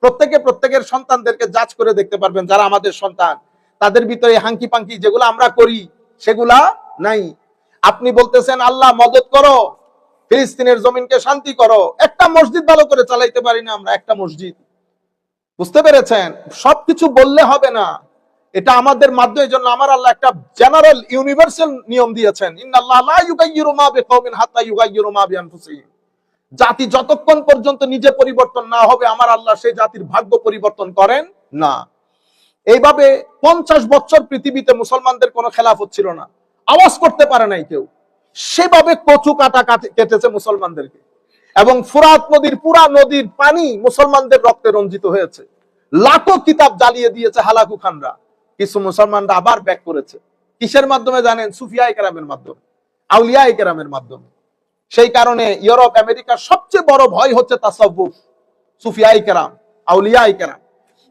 প্রত্যেকের সন্তানদেরকে যাচ করে দেখতে পারবেন, যারা আমাদের সন্তান, তাদের ভিতরে হাঙ্কি পাঙ্কি যেগুলো আমরা করি সেগুলা নাই। আপনি বলতেছেন আল্লাহ মদদ করো, ফিলিস্তিনের জমিনকে শান্তি করো, একটা মসজিদ ভালো করে চালাইতে পারি না আমরা, একটা মসজিদ। বুঝতে পেরেছেন? সবকিছু বললে হবে না, এটা আমাদের মাধ্যমে। জন্য আমার আল্লাহ একটা জেনারেল ইউনিভার্সাল নিয়ম দিয়েছেন, ইন্নাল্লাহ লা ইউগাইয়িরু মা বিকওমিন হাত্তা ইউগাইয়িরু মা বিআনফুসিহিম। জাতি যতক্ষণ পর্যন্ত নিজে পরিবর্তন না হবে, আমার আল্লাহ সেই জাতির ভাগ্য পরিবর্তন করেন না। এইভাবে 50 বছর পৃথিবীতে মুসলমানদের কোনো খেলাফত ছিল না, আওয়াজ করতে পারে নাই কেউ। সেভাবে কচু কাটা কেটেছে মুসলমানদেরকে, এবং ফুরাত নদীর পুরা নদীর পানি মুসলমানদের রক্তে রঞ্জিত হয়েছে। লাখো কিতাব জ্বালিয়ে দিয়েছে হালাকু খানরা। কিছু মুসলমানরা আবার ব্যাক করেছে। কিসের মাধ্যমে জানেন? সুফিয়ায়ে কেরামের মাধ্যমে, আউলিয়ায়ে কেরামের মাধ্যমে। সেই কারণে ইউরোপ আমেরিকার সবচেয়ে বড় ভয় হচ্ছে তাসাউফ, সুফিয়ায়ে কেরাম, আউলিয়ায়ে কেরাম।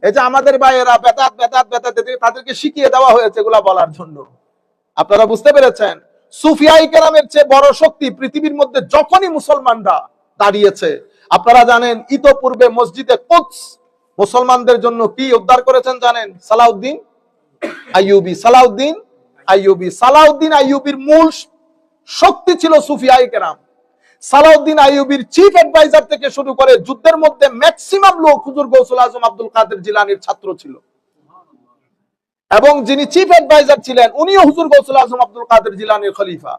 এই যে আমাদের ভাইয়েরা বেদাত বেদাত বেদাত, তাদেরকে শিখিয়ে দেওয়া হয়েছে এগুলা বলার জন্য। আপনারা বুঝতে পেরেছেন? সুফিয়ায়ে কেরামের চেয়ে বড় শক্তি পৃথিবীর মধ্যে যখনই মুসলমানরা দাঁড়িয়েছে। আপনারা জানেন ইতোপূর্বে মসজিদে কুদস মুসলমানদের জন্য কি উদ্ধার করেছেন জানেন? সালাউদ্দিন আইয়ুবী। সালাউদ্দিন আইয়ুবী, সালাউদ্দিন আইয়ুবীর মূল শক্তি ছিল সুফিয়ায়ে কেরাম। সালাউদ্দিন আইয়ুবীর চিফ অ্যাডভাইজার থেকে শুরু করে যুদ্ধের মধ্যে ম্যাক্সিমাম লোক হুজুর গৌসুল আজম আব্দুল কাদের জিলানীর ছাত্র ছিল, এবং যিনি চিফ অ্যাডভাইজার ছিলেন উনিও হুজুর গৌসুল আজম আব্দুল কাদের জিলানীর খলিফা।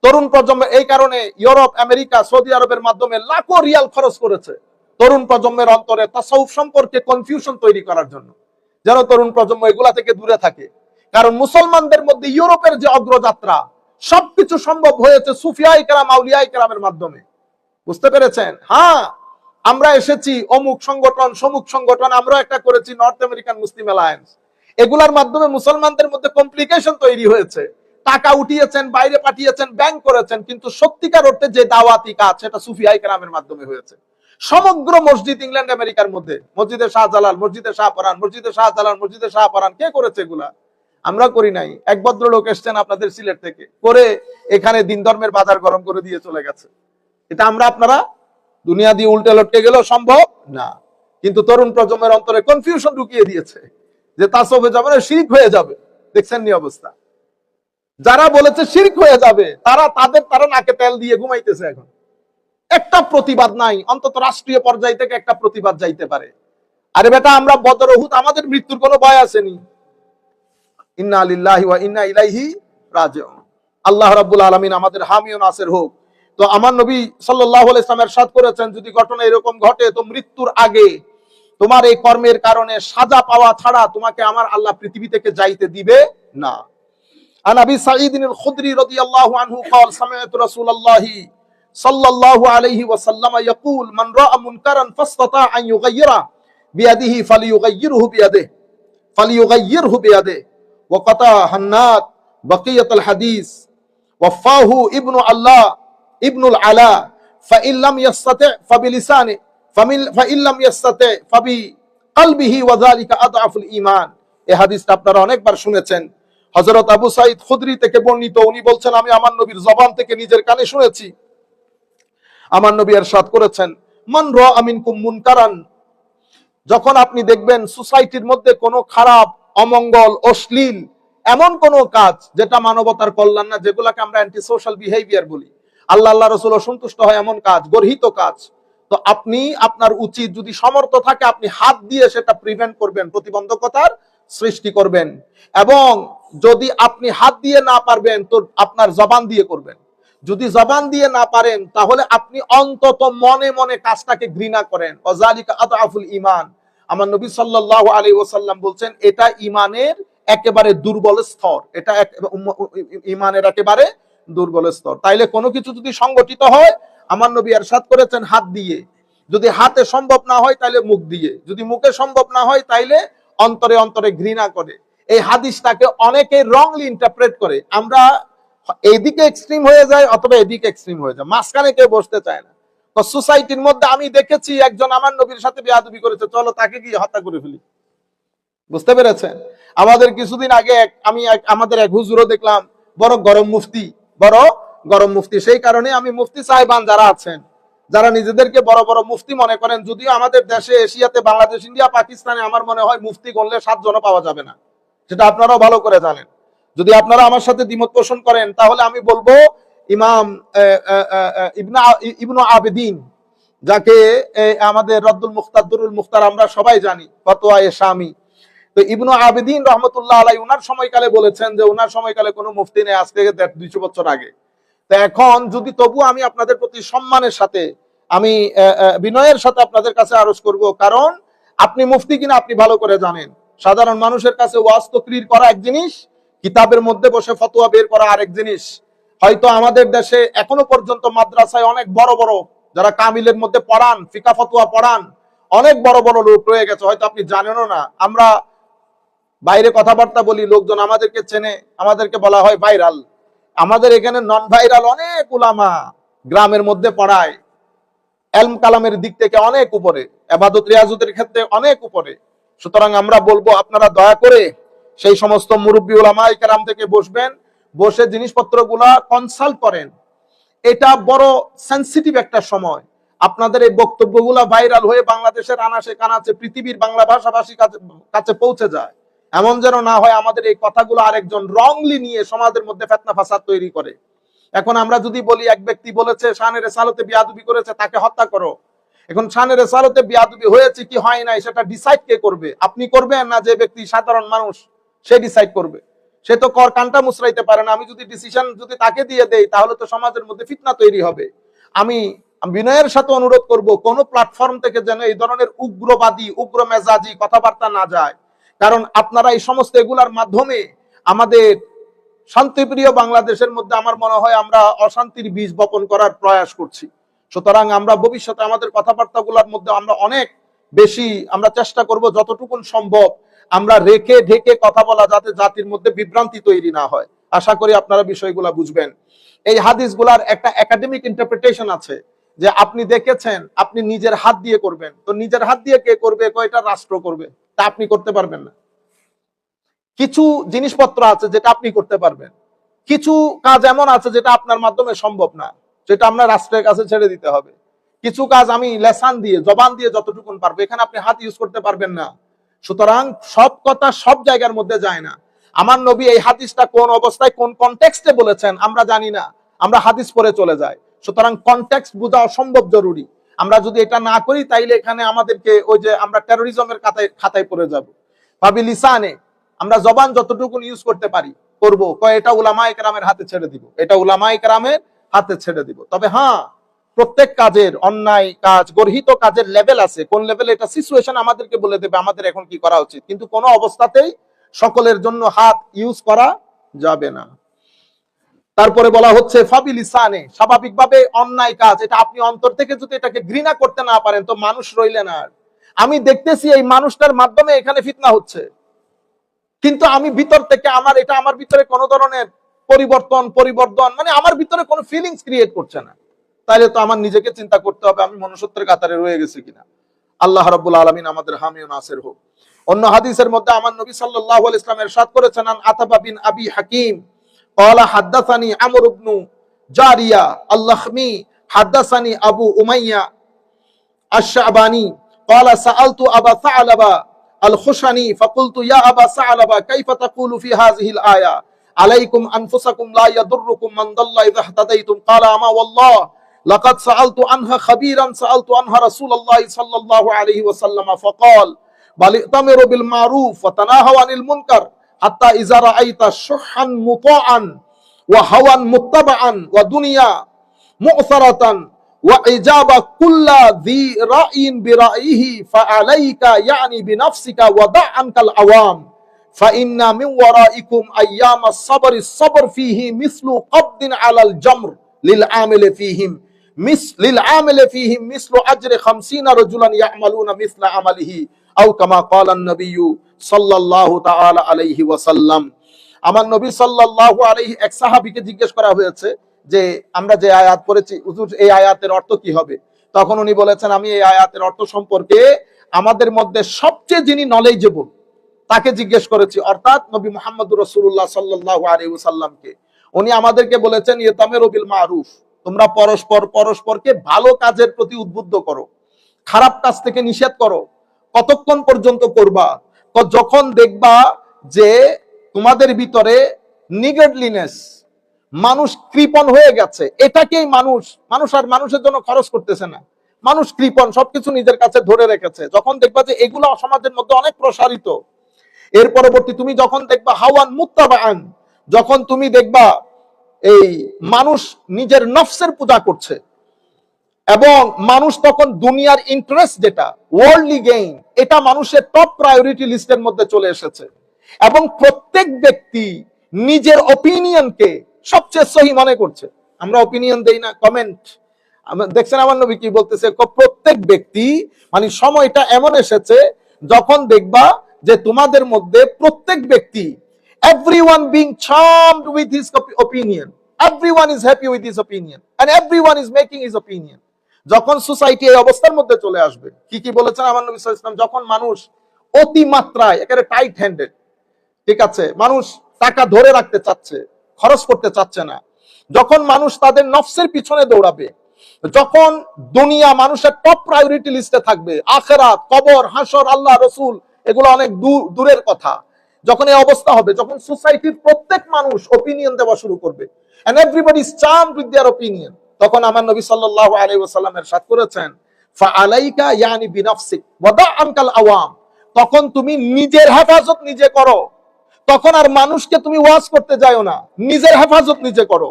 তরুণ প্রজন্ম এই কারণে ইউরোপ আমেরিকা সৌদি আরবের মাধ্যমে লাখো রিয়াল খরচ করেছে তরুণ প্রজন্মের অন্তরে তাসাউফ সম্পর্কে কনফিউশন তৈরি করার জন্য, যেন তরুণ প্রজন্ম এগুলা থেকে দূরে থাকে। কারণ মুসলমানদের মধ্যে ইউরোপের যে অগ্রযাত্রা, সবকিছু সম্ভব হয়েছে সুফিয়ায়ে কেরাম, আউলিয়ায়ে কেরামের মাধ্যমে। বুঝতে পেরেছেন? হ্যাঁ, আমরা এসেছি অমুক সংগঠন সমুক সংগঠন, আমরা একটা করেছি নর্থ আমেরিকান মুসলিম অ্যালায়েন্স। এগুলার মাধ্যমে মুসলমানদের মধ্যে কমপ্লিকেশন তৈরি হয়েছে। টাকা উঠিয়েছেন, বাইরে পাঠিয়েছেন, ব্যাংক করেছেন, কিন্তু সত্যিকার অর্থে যে দাওয়াতি কাজ সেটা সুফিয়ায়ে কেরামের মাধ্যমে হয়েছে। সমগ্র মসজিদ ইংল্যান্ড আমেরিকার মধ্যে, মসজিদে শাহজালাল, মসজিদে শাহপরান, মসজিদে শাহজালাল, মসজিদে শাহপরান, কে করেছে এগুলা? আমরা করি নাই। এক ভদ্রলোক এসছেন আপনাদের সিলেট থেকে, করে এখানে দিন ধর্মের বাজার গরম করে দিয়ে চলে গেছে। এটা আমরা আপনারা দুনিয়া দিয়ে উল্টে লটকে গেলেও সম্ভব না। কিন্তু তরুণ প্রজন্মের অন্তরে কনফিউশন ঢুকিয়ে দিয়েছে যে তাসাউফে যাবে না, শিরক হয়ে যাবে। দেখছেন নি অবস্থা? যারা বলেছে শিরক হয়ে যাবে, তারা নাকে তেল দিয়ে ঘুমাইতেছে। এখন একটা প্রতিবাদ নাই, অন্তত রাষ্ট্রীয় পর্যায় থেকে একটা প্রতিবাদ যাইতে পারে। আরে বেটা, আমরা বদর উহুদ, আমাদের মৃত্যুর কোনো ভয় আসেনি। ইন্না লিল্লাহি ওয়া ইন্না ইলাইহি রাজিউন। আল্লাহ রাব্বুল আলামিন আমাদের হামি ও নাসির হোক। তো আমার নবী সাল্লাল্লাহু আলাইহি ওয়াসাল্লাম ইরশাদ করেছেন, যদি ঘটনা এরকম ঘটে তো মৃত্যুর আগে তোমার এই কর্মের কারণে সাজা পাওয়া ছাড়া তোমাকে আমার আল্লাহ পৃথিবী থেকে যাইতে দিবে না। আন আবি সাঈদ আল খুদরি রাদিয়াল্লাহু আনহু قال سمعت رسول الله صلى الله عليه وسلم يقول من راى منكرا فاستطاع ان يغيره بيده فليغيره بيده وقطع حنات بقيه الحديث ওয়াফাহু ইবনু আল্লাহ ইবনুল আলা ফাইল্লাম ইয়াসতাতি ফাবিলিসানি ফাইল্লাম ইয়াসতাতি ফাবি কলবিহি ওয়া যালিকা আদআফুল ঈমান। এই হাদিসটা আপনারা অনেকবার শুনেছেন। হযরত আবু সাঈদ খুদরি থেকে বর্ণিত, উনি বলছেন আমি আমার নবীর জবান থেকে নিজের কানে শুনেছি, আমার নবী ইরশাদ করেছেন, মান রাআ মিনকুম মুনকারান, যখন আপনি দেখবেন সোসাইটির মধ্যে কোনো খারাপ, অমঙ্গল, অশ্লীল এমন কোন কাজ যেটা মানবতার কল্যাণ না, যেগুলোকে আমরা অ্যান্টি সোশ্যাল বিহেভিয়ার বলি, আল্লাহ রসুল অসন্তুষ্ট হয় এমন কাজ, গর্হিত কাজ, তো আপনি আপনার উচিত যদি সমর্থ থাকে আপনি হাত দিয়ে সেটা প্রিভেন্ট করবেন, প্রতিবন্ধকতার সৃষ্টি করবেন। এবং যদি আপনি হাত দিয়ে না পারবেন তো আপনার জবান দিয়ে করবেন। যদি জবান দিয়ে না পারেন তাহলে আপনি অন্তত মনে মনে কাজটাকে ঘৃণা করেন। ওয়াজালিকা আদআফুল ঈমান। আমার নবী সাল্লাল্লাহু আলাইহি ওয়াসাল্লাম বলছেন এটা ঈমানের একেবারে দুর্বল স্তর, এটা ঈমানের একেবারে দুর্বল স্তর। তাইলে কোনো কিছু যদি সংগঠিত হয়, আমার নবী ইরশাদ করেছেন হাত দিয়ে, যদি হাতে সম্ভব না হয় তাইলে মুখ দিয়ে, যদি মুখে সম্ভব না হয় তাইলে অন্তরে অন্তরে ঘৃণা করে। এই হাদিসটাকে অনেকে রংলি ইন্টারপ্রেট করে, আমরা এইদিকে এক্সট্রিম হয়ে যায় অথবা এদিকে এক্সট্রিম হয়ে যায়, মাঝখানে কেউ বসতে চায় না। তো সোসাইটির মধ্যে আমি দেখেছি একজন আমার নবীর সাথে বেয়াদবি করেছে, চলো তাকে গিয়ে হত্যা করে ফেলি। বুঝতে পেরেছেন? আমাদের কিছুদিন আগে আমাদের এক হুজুরও দেখলাম বড় গরম মুফতি। সেই কারণে আমি মুফতি সাহেবান যারা আছেন, যারা নিজেদেরকে বড় বড় মুফতি মনে করেন, যদিও আমাদের দেশে, এশিয়াতে, বাংলাদেশ, ইন্ডিয়া, পাকিস্তানে আমার মনে হয় মুফতি গণলে 7 জনও পাওয়া যাবে না, সেটা আপনারাও ভালো করে জানেন। যদি আপনারা আমার সাথে দ্বিমত পোষণ করেন তাহলে আমি বলবো ইমাম ইবনু আবেদিন, যাকে আমাদের রদ্দুল মুখতার, দুরুল মুখতার আমরা সবাই জানি, ফতোয়া এ শামি, তো ইবনু আবেদিন রহমতুল্লাহ আলাই উনার সময়কালে বলেছেন যে উনার সময়কালে কোনো মুফতি নেই, আজ থেকে 200 বছর আগে। তো এখন যদি তবু আমি আপনাদের প্রতি সম্মানের সাথে, আমি বিনয়ের সাথে আপনাদের কাছে আরজ করব, কারণ আপনি মুফতি কিনা আপনি ভালো করে জানেন। সাধারণ মানুষের কাছে ওয়াজ তাকরীর করা এক জিনিস, কিতাবের মধ্যে বসে ফতোয়া বের করা আরেক জিনিস। হয়তো আমাদের দেশে এখনো পর্যন্ত মাদ্রাসায় অনেক বড় বড় যারা কামিলের মধ্যে পড়ান, ফিকা ফতোয়া পড়ান, অনেক বড় বড় লোক রয়ে গেছে, হয়তো আপনি জানেনও না। আমরা বাইরে কথাবার্তা বলি, লোকজন আমাদেরকে চেনে, আমাদেরকে বলা হয় ভাইরাল। আমাদের এখানে নন ভাইরাল অনেক উলামা গ্রামের মধ্যে পড়ায়, এলম কালামের দিক থেকে অনেক উপরে, ইবাদত রিয়াজতের ক্ষেত্রে অনেক উপরে। সুতরাং আমরা বলবো আপনারা দয়া করে সেই সমস্ত মুরব্বী উলামায়ে কেরাম থেকে বসবেন, বসে জিনিসপত্রগুলা কনসাল্ট করেন। এটা বড় সেনসিটিভ একটা সময়। আপনাদের এই বক্তব্যগুলা ভাইরাল হয়ে বাংলাদেশের আনাচে কানাচে, পৃথিবীর বাংলা ভাষাভাষীর কাছে পৌঁছে যায়, এমন যেন না হয় আমাদের এই কথাগুলো আরেকজন রংলি নিয়ে সমাজের মধ্যে ফিতনা ফাসাদ তৈরি করে। এখন আমরা যদি বলি এক ব্যক্তি বলেছে শানে রিসালাতে বিয়াদবি করেছে, তাকে হত্যা করো, এখন শানে রিসালাতে বিয়াদবি হয়েছে কি হয় নাই সেটা ডিসাইড কে করবে? আপনি করবেন না যে ব্যক্তি সাধারণ মানুষ, সে ডিসাইড করবে? সে তো কানটা মুচড়াইতে পারে না। আমি যদি ডিসিশন যদি তাকে দিয়ে দেই তাহলে তো সমাজের মধ্যে ফিতনা তৈরি হবে। আমি বিনয়ের সাথে অনুরোধ করব কোন প্ল্যাটফর্ম থেকে যেন এই ধরনের উগ্রবাদী, উগ্র মেজাজি কথাবার্তা না যায়, কারণ আপনারা এই সমস্ত এগুলার মাধ্যমে আমাদের শান্তিপ্রিয় বাংলাদেশের মধ্যে আমার মনে হয় আমরা অশান্তির বীজ বপন করার প্রয়াস করছি। সুতরাং আমরা ভবিষ্যতে আমাদের কথাবার্তাগুলোর মধ্যে আমরা অনেক বেশি আমরা চেষ্টা করব যতটুকু সম্ভব আমরা রেখে ঢেকে কথা বলা, যাতে জাতির মধ্যে বিভ্রান্তি তৈরি না হয়। আশা করি আপনারা বিষয়গুলো বুঝবেন। এই হাদিসগুলার একটা একাডেমিক ইন্টারপ্রিটেশন আছে যে আপনি দেখেছেন আপনি নিজের হাত দিয়ে করবেন, তো নিজের হাত দিয়ে কে করবে? কয়টা রাষ্ট্র করবে? তা আপনি করতে পারবেন না। কিছু জিনিসপত্র আছে যেটা আপনি করতে পারবেন, কিছু কাজ এমন আছে যেটা আপনার মাধ্যমে সম্ভব না, যেটা আপনার রাষ্ট্রের কাছে ছেড়ে দিতে হবে। কিছু কাজ আমি লেসান দিয়ে, জবান দিয়ে যতটুকুন পারবো, এখানে আপনি হাত ইউজ করতে পারবেন না। সুতরাং সব কথা সব জায়গার মধ্যে যায় না। আমার নবী এই হাদিসটা কোন অবস্থায় কোন কনটেক্সটে বলেছেন আমরা জানি না, আমরা হাদিস পড়ে চলে যাই। সুতরাং কনটেক্সট বোঝা অসম্ভব জরুরি। আমরা যদি এটা না করি তাইলে এখানে আমাদেরকে ওই যে আমরা টেরোরিজমের খাতায় পড়ে যাব। ভাবি লিসানে, আমরা জবান যতটুকু ইউজ করতে পারি করবো, এটা উলামায়ে কেরামের হাতে ছেড়ে দিব, এটা উলামায়ে কেরামের হাতে ছেড়ে দিব। তবে হ্যাঁ, প্রত্যেক কাজের, অন্যায় কাজ, গর্হিত কাজের লেভেল আছে, কোন লেভেলে এটা সিচুয়েশন আমাদেরকে বলে দেবে আমাদের এখন কি করা উচিত, কিন্তু কোনো অবস্থাতেই সকলের জন্য হাত ইউজ করা যাবে না। তারপরে বলা হচ্ছে ফাবি লিসানে, স্বাভাবিকভাবে অন্যায় কাজ, এটা আপনি অন্তর থেকে যদি এটাকে ঘৃণা করতে না পারেন তো মানুষ রইলেন আর। আমি দেখতেছি এই মানুষটার মাধ্যমে এখানে ফিতনা হচ্ছে, কিন্তু আমি ভিতর থেকে আমার ভিতরে কোনো ধরনের পরিবর্তন মানে আমার ভিতরে কোনো ফিলিংস ক্রিয়েট করছে না, তাহলে তো আমার নিজেকে চিন্তা করতে হবে আমি মনুষ্যত্বের কাতারে রয়ে গেছি কিনা। আল্লাহ রাব্বুল আলামিন আমাদের হামি ও নাসির হোক। অন্য হাদিসের মধ্যে আমার নবী সাল্লাল্লাহু আলাইহি ওয়াসাল্লাম ইরশাদ করেছেন, আন আতাবা বিন আবি হাকিম قال حدثني عمرو بن جارية اللخمي حدثني أبو أمية الشعباني قال سألت أبا ثعلبة الخشني فقلت يا أبا ثعلبة كيف تقول في هذه الآية عليكم أنفسكم لا يضركم من ضل إذا اهتديتم قال أما والله لقد سألت عنها خبيرا سألت عنها رسول الله صلى الله عليه وسلم فقال بل ائتمروا بالمعروف وتناهوا عن المنكر حتى إذا رأيت شحا مطاعا وهوى متبعا ودنيا مؤثرة وإجاب كل ذي رأي برأيه فعليك يعني بنفسك ودع عنك العوام فإن من ورائكم أيام الصبر فيه مثل قبض على الجمر للعامل فيهم مثل أجر 50 رجلا يعملون مثل عمله أو كما قال النبي সাল্লাল্লাহু তাআলা আলাইহি ওয়াসাল্লাম। আমার নবী সাল্লাল্লাহু আলাইহি এক সাহাবীকে জিজ্ঞেস করা হয়েছে যে আমরা যে আয়াত পড়েছি হুজুর এই আয়াতের অর্থ কি হবে, তখন উনি বলেছেন আমি এই আয়াতের অর্থ সম্পর্কে আমাদের মধ্যে সবচেয়ে যিনি নলেজেবল তাকে জিজ্ঞেস করেছি, অর্থাৎ নবী মুহাম্মদুর রাসূলুল্লাহ সাল্লাল্লাহু আলাইহি ওয়াসাল্লামকে। উনি আমাদেরকে বলেছেন ইতামিরু বিল মারুফ, তোমরা পরস্পরকে ভালো কাজের প্রতি উদ্বুদ্ধ করো, খারাপ কাজ থেকে নিষেধ করো। কতক্ষণ পর্যন্ত করবা? যখন দেখবা যে তোমাদের ভিতরে নিগেডলিনেস, মানুষ কৃপণ হয়ে গেছে, এটাকেই মানুষ আর মানুষের জন্য খরচ করতেছে না, মানুষ কৃপণ, সবকিছু নিজের কাছে ধরে রেখেছে। যখন দেখবা যে এগুলো সমাজের মধ্যে অনেক প্রসারিত, এর পরবর্তী তুমি যখন দেখবা হাওয়ান মুত্তাবাআন, যখন তুমি দেখবা এই মানুষ নিজের নফসের পূজা করছে এবং মানুষ তখন দুনিয়ার ইন্টারেস্ট যেটা ওয়ার্ল্ডলি গেইন, এটা মানুষের টপ প্রায়োরিটি লিস্টের মধ্যে চলে এসেছে এবং প্রত্যেক ব্যক্তি নিজের অপিনিয়নকে সবচেয়ে সহি মনে করছে। আমরা অপিনিয়ন দেই না, কমেন্ট দেখছেন আমার নবী কি বলতেছে, প্রত্যেক ব্যক্তি মানে সময়টা এমন এসেছে যখন দেখবা যে তোমাদের মধ্যে প্রত্যেক ব্যক্তি everyone being charmed with his opinion, everyone is happy with his opinion and everyone is making his opinion। যখন সোসাইটি এই অবস্থার মধ্যে চলে আসবে, কি বলেছেন আমার নবী সাল্লাল্লাহু আলাইহি ওয়াসাল্লাম, যখন মানুষ অতিমাত্রায় একেবারে টাইট হ্যান্ডেড, ঠিক আছে, মানুষ টাকা ধরে রাখতে চাচ্ছে, খরচ করতে চাচ্ছে না, যখন মানুষ তাদের নফসের পিছনে দৌড়াবে, যখন দুনিয়া মানুষের টপ প্রায়োরিটি লিস্টে থাকবে, আখিরাত, কবর, হাসর, আল্লাহ, রাসূল এগুলো অনেক দূরের কথা, যখন এই অবস্থা হবে, যখন সোসাইটির প্রত্যেক মানুষ ওপিনিয়ন দেওয়া শুরু করবে and everybody is charmed with their opinion, তখন আমার নবী সাল্লাল্লাহু আলাইহি ওয়াসাল্লাম ইরশাদ করেছেন ফাআলাইকা ইয়ানি বিনাফসিক ওয়াদা আনকাল আওয়াম, তখন তুমি নিজের হেফাজত নিজে করো, তখন আর মানুষকে তুমি ওয়াজ করতে যাও না, নিজের হেফাজত নিজে করো।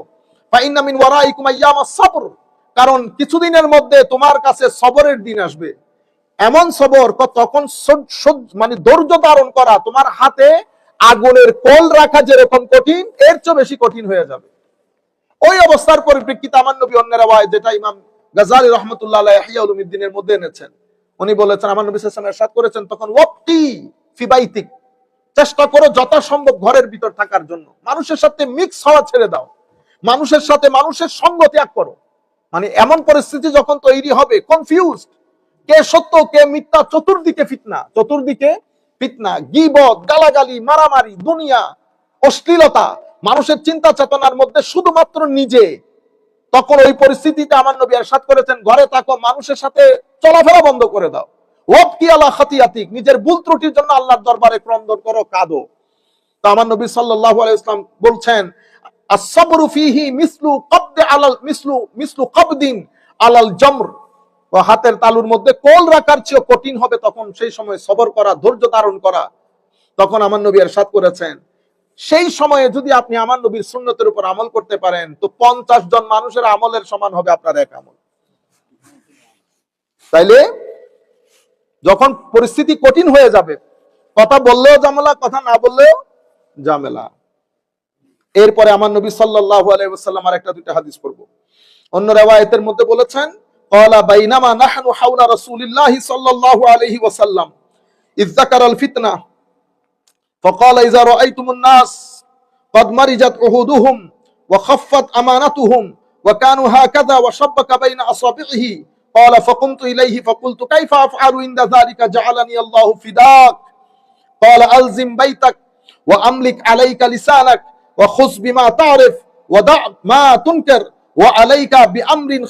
ফাইন্না মিন ওয়ারাইকুম আইয়ামাস সাবর, কারণ কিছুদিনের মধ্যে তোমার কাছে সবরের দিন আসবে, এমন সবর তখন মানে ধৈর্য ধারণ করা তোমার হাতে আগুনের কোল রাখা যেরকম কঠিন, এর চেয়ে বেশি কঠিন হয়ে যাবে। ওই অবস্থার পরিপ্রেক্ষিতে আমার নবী অন্য রাওয়ায়াত যেটা ইমাম গাজালি রাহমাতুল্লাহ আলাইহি ইহয়া উলুমিদ্দিনের মধ্যে এনেছেন, উনি বলেছেন আমার নবী সাল্লাল্লাহু আলাইহি ওয়াসাল্লাম ইরশাদ করেছেন তখন ওয়াক্তি ফি বাইতিক, চেষ্টা করো যথাসম্ভব ঘরের ভিতর থাকার জন্য, মানুষের সাথে মিক্স হওয়া ছেড়ে দাও, মানুষের সাথে মানুষের সঙ্গ ত্যাগ করো। মানে এমন পরিস্থিতি যখন তৈরি হবে, কনফিউজড, কে সত্য কে মিথ্যা, চতুর্দিকে ফিতনা, গীবত, গালাগালি, মারামারি, দুনিয়া, অশ্লীলতা, মানুষের চিন্তা চেতনার মধ্যে শুধুমাত্র নিজে, তখন ওই পরিস্থিতিতে আমার নবী ইরশাদ করেছেন ঘরে থাকো, মানুষের সাথে চলাফেরা বন্ধ করে দাও, ওয়াবকি আলা খাতিয়াতিক, নিজের ভুল ত্রুটির জন্য আল্লাহর দরবারে ক্রন্দন করো, কাঁদো। তো আমার নবী সাল্লাল্লাহু আলাইহি ওয়াসাল্লাম বলছেন আস-সাবরু ফীহি মিসলু কবদিন আলাল জামর, হাতের তালুর মধ্যে কোল রাখার চেয়ে কঠিন হবে তখন সেই সময় সবর করা, ধৈর্য ধারণ করা। তখন আমার নবী ইরশাদ করেছেন সেই সময়ে যদি আপনি আমার নবীর সুন্নতের উপর আমল করতে পারেন তো 50 জন মানুষের আমলের সমান হবে আপনার এক আমল। তাইলে যখন পরিস্থিতি কঠিন হয়ে যাবে, কথা বললেও ঝামেলা, কথা না বললেও ঝামেলা। এরপরে আমার নবী সাল্লাল্লাহু আলাইহি ওয়াসাল্লাম আর একটা দুইটা হাদিস পড়ব। অন্য riwayat-এর মধ্যে বলেছেন قال بينما نحن حول رسول الله صلى الله عليه وسلم إذ ذكر الفتنة فقال إذا رأيتم الناس قد مرجت عهودهم وخفت أمانتهم وكانوا هكذا وشبك بين أصابعه قال فقمت إليه فقلت كيف أفعل عند ذلك جعلني الله فداك قال ألزم بيتك وأملك عليك لسانك وخذ بما تعرف ودع ما تنكر وعليك بأمر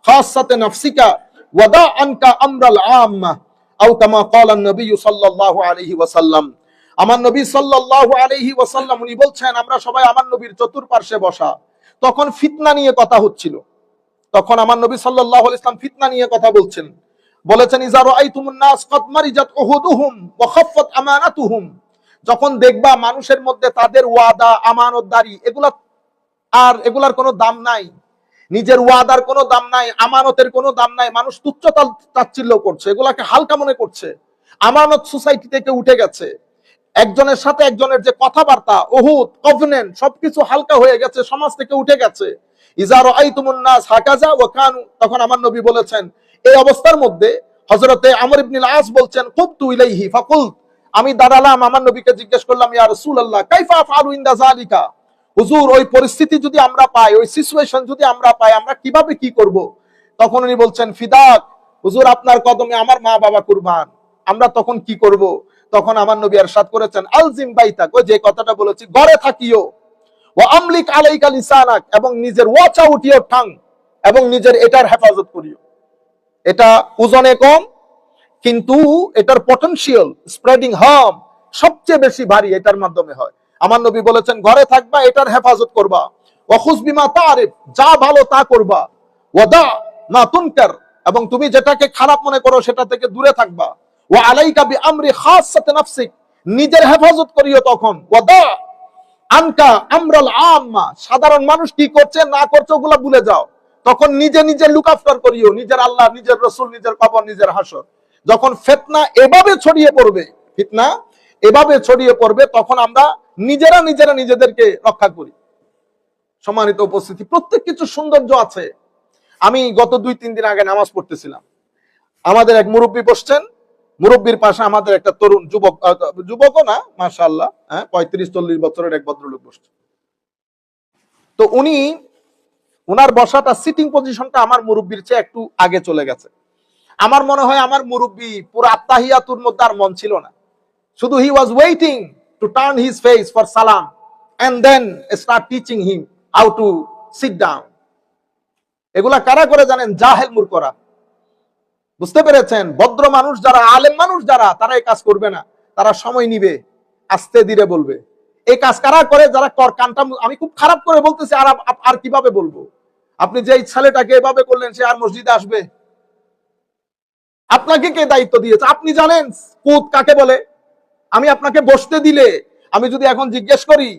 خاصة نفسك ودع عنك أمر العامة أو كما قال النبي صلى الله عليه وسلم আমার নবী সাল্লাল্লাহু আলাইহি ওয়াসাল্লাম উনি বলছেন আমরা সবাই আমার নবীর চতুর্পার্শ্বে বসা তখন ফিতনা নিয়ে কথা হচ্ছিল তখন আমার নবী সাল্লাল্লাহু আলাইহি ওয়াসাল্লাম ফিতনা নিয়ে কথা বলছেন বলেছেন ইজা রাআইতুমুন নাস কদ মারিজাত উহুদুহুম ওয়া খাফফাত আমানাতুহুম যখন দেখবা মানুষের মধ্যে তাদের ওয়াদা আমানতদারি এগুলার কোনো দাম নাই নিজের ওয়াদার কোনো দাম নাই আমানতের কোনো দাম নাই মানুষ তুচ্ছ তাচ্ছিল্য করছে এগুলাকে হালকা মনে করছে আমানত সোসাইটি থেকে উঠে গেছে একজনের সাথে একজনের যে কথাবার্তা ওহুদ কভনেন্ট সবকিছু হালকা হয়ে গেছে সমাজ থেকে উঠে গেছে ইজা রাআইতুমুন নাস হাকাজা ওয়া কানু তখন আমার নবী বলেছেন এই অবস্থার মধ্যে হযরতে আমর ইবনে আল-আস বলছেন কুবতু ইলাইহি ফাকুল আমি দাঁড়ালাম আমার নবীকে জিজ্ঞেস করলাম ইয়া রাসূলুল্লাহ কাইফা আফআলু ইনদা যালিকা হুজুর ওই পরিস্থিতি যদি আমরা পাই ওই সিচুয়েশন যদি আমরা পাই আমরা কিভাবে কি করব তখন উনি বলছেন ফিদাক হুজুর আপনার কদমে আমার মা বাবা কুরবান আমরা তখন কি করব তখন আমার নবী ইরশাদ করেছেন আলজিম বাইতাক ওই যে কথাটা বলেছি ঘরে থাকিও ওয়া আমলিক আলাইকা লিসানাক এবং নিজের ওয়াচ আউট ইওর টাং এবং নিজের এটার হেফাজত করিও এটা ওজনে কম কিন্তু এটার পটেনশিয়াল স্প্রেডিং হার্ম সবচেয়ে বেশি ভারী এটার মাধ্যমে হয় আমার নবী বলেছেন ঘরে থাকবা এটার হেফাজত করবা ওয়া খুজ বিমা তারিফ যা ভালো তা করবা ওয়াদা মা তুনকার এবং তুমি যেটাকে খারাপ মনে করো সেটা থেকে দূরে থাকবা ওয়া আলাইকা বিআমরি খাসসাতি নাফসিক নিজের হেফাজত করিও তখন ওয়াদা আনকা আমরাল আম্মা সাধারণ মানুষ কি করছে না করছে ওগুলা ভুলে যাও তখন নিজে নিজে লুক আফটার করিও নিজের আল্লাহ নিজের রাসূল নিজের কবর নিজের হাসর যখন ফিতনা এভাবে ছড়িয়ে পড়বে তখন আমরা নিজেরা নিজেদেরকে রক্ষা করি সম্মানিত উপস্থিতি প্রত্যেক কিছু সৌন্দর্য আছে আমি গত 2-3 দিন আগে নামাজ পড়তেছিলাম আমাদের এক মুরব্বী বসছেন মুরব্বীর পাশে আমাদের একটা তরুণ যুবকও না মাশাআল্লাহ 35-40 বছরের এক ভদ্রলোক বসছে তো উনার বসাটা সিটিং পজিশনটা আমার মুরব্বীর চেয়ে একটু আগে চলে গেছে আমার মনে হয় আমার মুরব্বী পুরো আত্তাহিয়াতুর মধ্যে আর মন ছিল না শুধু he was waiting to turn his face for সালাম and then start teaching him how to sit down এগুলা কারা করে জানেন জাহেল মূর্খরা বুঝতে পেরেছেন ভদ্র মানুষ যারা আলেম মানুষ যারা তারা এই কাজ করবে না তারা সময় নিবে আস্তে ধীরে বলবে এই কাজ কারা করে যারা কানটা আমি খুব খারাপ করে বলতেছি আর কিভাবে বলবো আপনি যে ছেলেটাকে এভাবে করলেন সে আর মসজিদে আসবে আপনাকে কে দায়িত্ব দিয়েছে আপনি জানেন কুত কাকে বলে আমি আপনাকে বসতে দিলে আমি যদি এখন জিজ্ঞেস করি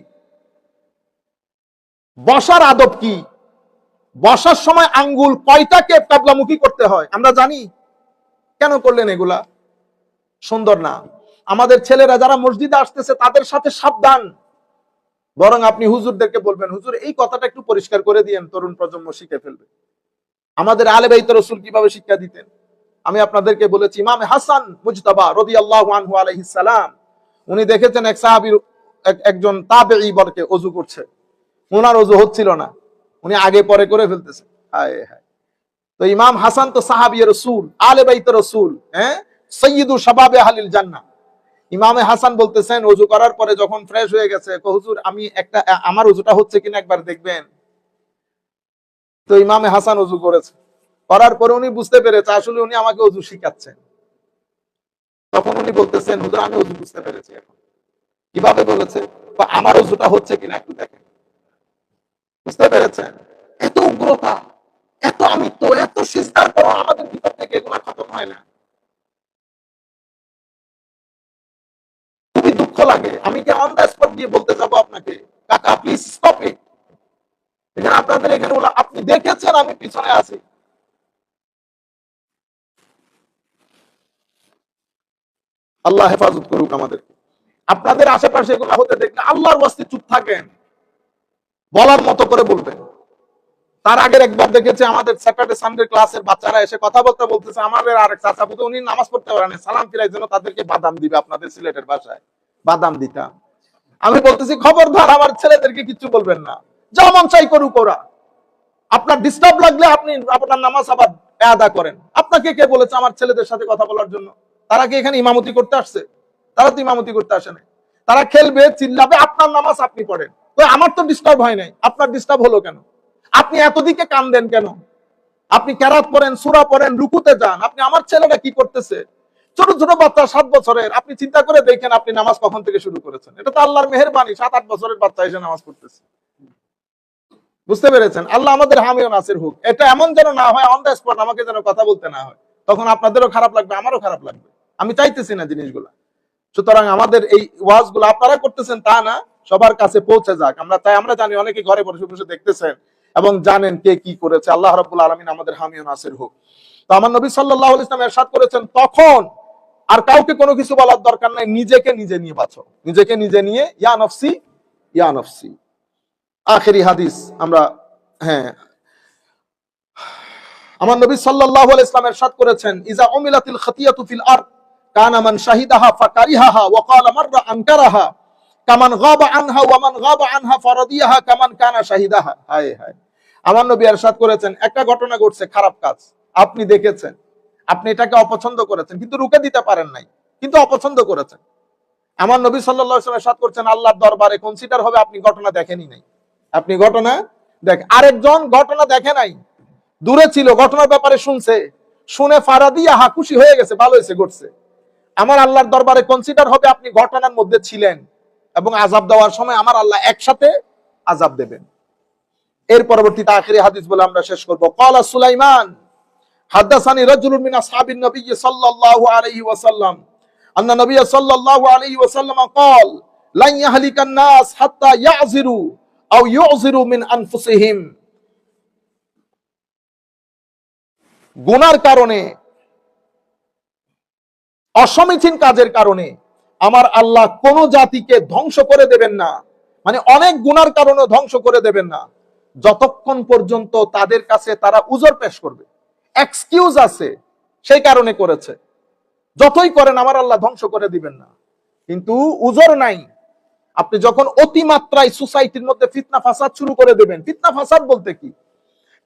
বসার আদব কি বসার সময় আঙ্গুল কয়টাকে কাবলামুখী করতে হয় আমরা জানি কেন করলেন এগুলা সুন্দর না আমাদের ছেলেরা যারা মসজিদে আসতেছে তাদের সাথে সাবধান বরং আপনি হুজুরদেরকে বলবেন হুজুর এই কথাটা একটু পরিষ্কার করে দিয়েন তরুণ প্রজন্ম শিখে ফেলবে আমাদের আলে বাইত রাসূল কিভাবে শিক্ষা দিতেন আমি আপনাদেরকে বলেছি ইমাম হাসান মুজতাবা রাদিয়াল্লাহু আনহু আলাইহিস সালাম উনি দেখেছেন এক সাহাবীর একজন তাবেঈ বরকে ওযু করছে ওনার ওযু হচ্ছিল না উনি আগে পরে করে ফেলতেছে হায় হায় তো ইমাম হাসান তো সাহাবী রাসূল আলে বাইত রাসূল সাইয়্যিদু শাবাবে আহলিল জান্নাহ ইমামে হাসান বলতেছেন ওযু করার পরে যখন ফ্রেশ হয়ে গেছে হুজুর আমি আমার ওযুটা হচ্ছে কিনা একবার দেখবেন তো ইমামে হাসান ওযু করেছে করার পরে উনি বুঝতে পেরেছে আসলে উনি আমাকে ওযু শিখাচ্ছেন তখন উনি বলতেছেন হুজুর আমি ওযু বুঝতে পেরেছি এখন কিভাবে বলেছে আমার ওযুটা হচ্ছে কিনা একটু দেখেন বুঝতে পেরেছেন এত উগ্রতা এত আমিত্ব এত সিজদার পর আমাদের ভিতর থেকে এগুলো খতম হয় না খুবই দুঃখ লাগে আমি কি অন দ্য স্পট দিয়ে বলতে যাব আপনাকে কাকা প্লিজ স্টপ ইট এখানে আপনাদের এখানে আপনি দেখেছেন আমি পিছনে আছি আল্লাহ হেফাজত করুক আমাদের আপনাদের আশেপাশে এগুলো হতে দেখলে আল্লাহর ওয়াস্তে চুপ থাকেন বলার মতো করে বলবেন তার আগের একবার দেখেছি আমাদের স্যাটারডে সানডে ক্লাসের বাচ্চারা এসে কথা বলতেছে আমাদের আরেক চাচা পুতো উনি নামাজ পড়তে পারেন সালাম ফিরাই জন্য তাদেরকে বাদাম দিবে আপনাদের সিলেটের ভাষায় বাদাম দিতাম আমি বলতেছি খবরদার আমার ছেলেদেরকে কিছু বলবেন না যা মন চাই করুক ওরা। আপনার ডিস্টার্ব লাগলে আপনি আপনার নামাজ আবার আদা করেন। আপনাকে কে বলেছে আমার ছেলেদের সাথে কথা বলার জন্য? তারা কি এখানে ইমামতি করতে আসছে? তারা তো ইমামতি করতে আসে না। তারা খেলবে, চিল্লাবে, আপনার নামাজ আপনি পড়েন। আমার তো ডিস্টার্ব হয় নাই, আপনার ডিস্টার্ব হলো কেন? আপনি এতদিকে কান দেন কেন? আপনি কেরাত পড়েন, সূরা পড়েন, রুকুতে যান। আপনি আমার ছেলেটা কি করতেছে? ছোট ছোট বাচ্চা 7 বছরের, আপনি চিন্তা করে দেখেন আপনি নামাজ কখন থেকে শুরু করেছেন। এটা তো আল্লাহর মেহেরবানি, 7-8 বছরের বাচ্চা এসে নামাজ পড়তেছে। বুঝতে পেরেছেন? আল্লাহ আমাদের হামি ও নাসির হোক। এটা এমন যেন না হয় অন দ্য স্পট আমাকে যেন কথা বলতে না হয়, তখন আপনাদেরও খারাপ লাগবে, আমারও খারাপ লাগবে। আমি চাইতেছি না জিনিসগুলা। সুতরাং আমাদের এই ওয়াজগুলো আপনারা করতেছেন তা না, সবার কাছে পৌঁছে যাক। আমরা জানি অনেকে ঘরে বসে বসে দেখতেছেন এবং জানেন কে কি করেছে। আল্লাহ রাব্বুল আলামিন আমাদের হামি ও নাসির হোক। তো আমার নবী সাল্লাল্লাহু আলাইহি ওয়াসাল্লাম ইরশাদ করেছেন, তখন আর কাউকে কোনো কিছু বলার দরকার নাই, নিজেকে নিজে নিয়ে বাঁচো, নিজেকে নিজে নিয়ে ইয়া নফসি ইয়া নফসি। আখেরি হাদিস আমরা, হ্যাঁ, আমার নবী সাল্লাল্লাহু আলাইহি ওয়াসাল্লাম ইরশাদ করেছেন, ইজা উমিলাতিল খাতিয়াতু ফিল আরদ কানা মান শাহিদাহা ফাকারিহাহা ওয়া ক্বালা মাররা আনকারাহা কামান গাবা আনহা ওয়া মান গাবা আনহা ফারাদিয়াহা কামান কানা শাহিদাহা। হায় হায়, আমার নবী ইরশাদ করেছেন, একটা ঘটনা ঘটছে, খারাপ কাজ আপনি দেখেছেন, আপনি এটাকে অপছন্দ করেছেন, কিন্তু রুখে দিতে পারেন নাই, কিন্তু অপছন্দ করেছেন। আমার নবী সাল্লাল্লাহু আলাইহি ওয়াসাল্লাম ইরশাদ করেছেন, আল্লাহর দরবারে কনসিডার হবে আপনি ঘটনা দেখেনই নাই। আপনি ঘটনা দেখ, আরেকজন ঘটনা দেখে নাই, দূরে ছিল, ঘটনার ব্যাপারে শুনছে, শুনে ফারাদিয়াহা, খুশি হয়ে গেছে, ভালো হয়েছে ঘটছে। আমার আল্লাহর দরবারে কনসিডার হবে আপনি ঘটনার মধ্যে ছিলেন, এবং আযাব দেওয়ার সময় আমার আল্লাহ একসাথে আযাব দেবেন। এর পরবর্তীতে আখিরি হাদিস বলে আমরা শেষ করব। ক্বালা সুলাইমান হাদাসানি রাজুলুন মিন আসহাবিন নবী সাল্লাল্লাহু আলাইহি ওয়াসাল্লাম আন্না নবী সাল্লাল্লাহু আলাইহি ওয়াসাল্লাম قال লান ইয়াহলিকান নাস হাত্তা ইয়াযিরু আও ইউযিরু মিন আনফুসিহিম। গুনার কারণে, অসমীচীন কাজের কারণে আমার আল্লাহ কোন জাতিকে ধ্বংস করে দেবেন না, মানে অনেক গুনার কারণে ধ্বংস করে দেবেন না, যতক্ষণ পর্যন্ত তাদের কাছে তারা উজর পেশ করবে, এক্সকিউজ আছে, সেই কারণে করেছে। যতই করেন আমার আল্লাহ ধ্বংস করে দিবেন না, কিন্তু উজর নাই। আপনি যখন অতিমাত্রায় সোসাইটির মধ্যে ফিতনা ফাসাদ শুরু করে দেবেন। ফিতনা ফাসাদ বলতে কি?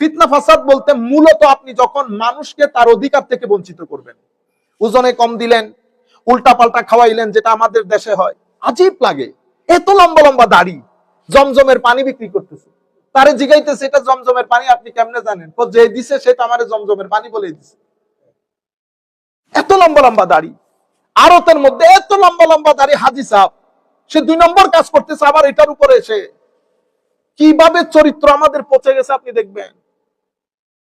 ফিতনা ফাসাদ বলতে মূলত আপনি যখন মানুষকে তার অধিকার থেকে বঞ্চিত করবেন, ওজনে কম দিলেন, উল্টা পাল্টা খাওয়াইলেন, যেটা আমাদের দেশে হয়। আজীব লাগে, এত লম্বা লম্বা দাড়ি, জমজমের পানি বিক্রি করতেছে, তারে জিগাইতেছে এটা জমজমের পানি, আপনি কেমনে জানেন? যে দিছে সেটা আমারে জমজমের পানি বলে দিছে। এত লম্বা লম্বা দাড়ি, আরতের মধ্যে এত লম্বা লম্বা দাড়ি হাজি সাহেব, সে 2 নম্বর কাজ করতেছে, আবার এটার উপরে এসে কিভাবে চরিত্র আমাদের পচে গেছে আপনি দেখবেন।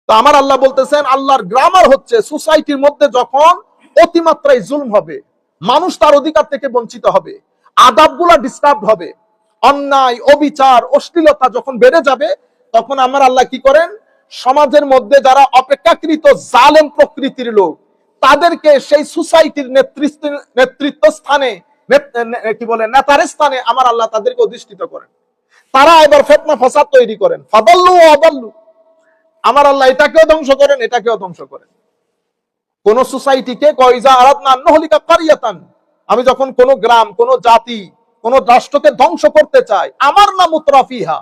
তো আমার আল্লাহ বলতেছেন, আল্লাহর গ্রামার হচ্ছে সোসাইটির মধ্যে যখন অতিমাত্রায় জুলম হবে, মানুষ তার অধিকার থেকে বঞ্চিত হবে, আদাবগুলা ডিস্টার্ব হবে, অন্যায়, অবিচার, অশ্লীলতা যখন বেড়ে যাবে, তখন আমার আল্লাহ কি করেন? সমাজের মধ্যে যারা অপেক্ষাকৃত জালেম প্রকৃতির লোক, তাদেরকে সেই সোসাইটির নেতৃত্ব স্থানে, কি বলে, নেতার স্থানে আমার আল্লাহ তাদেরকে অধিষ্ঠিত করেন। তারা এবার ফিতনা ফাসাদ তৈরি করেন, ফাদাল্লু ওয়া আদাল্লু। আমার আল্লাহ এটাকেও ধ্বংস করেন, এটাকেও ধ্বংস করেন। কোন সোসাইটিকে কয়জা আরাদনা নহলিকা কারিয়াতান, আমি যখন কোন গ্রাম, কোন জাতি, কোন রাষ্ট্রকে ধ্বংস করতে চাই, আমার নাম মুতরাফিহা,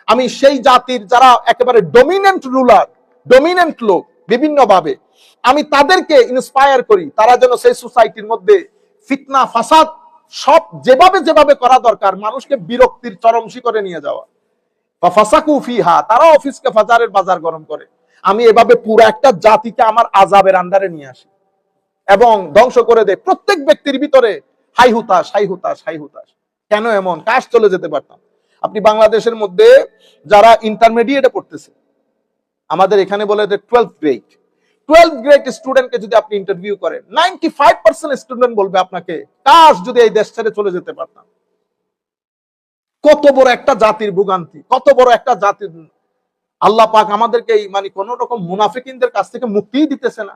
আমি সেই জাতির যারা একেবারে ডমিনেন্ট রুলার, ডমিনেন্ট লোক বিভিন্ন ভাবে, আমি তাদেরকে ইন্সপায়ার করি, তারা যেন সেই সোসাইটির মধ্যে ফিতনা ফাসাদ সব যেভাবে যেভাবে করা দরকার, মানুষকে বিরক্তির চরম শিখরে নিয়ে যাওয়া। ফাসাকু ফিহা, তারা অফিসকে ফাজারের বাজার গরম করে। আমি এভাবে পুরো একটা জাতিকে আমার আযাবের আন্ডারে নিয়ে আসি এবং ধ্বংস করে দেয়। প্রত্যেক ব্যক্তির ভিতরে হাই হুতাশ, হাই হুতাশ, হাই হুতাশ। কেন এমন? কাজ চলে যেতে পারতাম। আপনি বাংলাদেশের মধ্যে যারা ইন্টারমিডিয়েটে পড়তেছে, আমাদের এখানে বলে যে 12th গ্রেড স্টুডেন্টকে যদি আপনি ইন্টারভিউ করেন, 95% স্টুডেন্ট বলবে আপনাকে, কাজ যদি এই দেশ ছেড়ে চলে যেতে পারতাম। কত বড় একটা জাতির ভোগান্তি, কত বড় একটা জাতির। আল্লাহ পাক আমাদেরকে মানে কোন রকম মুনাফিকিনদের কাছ থেকে মুক্তি দিতেছে না।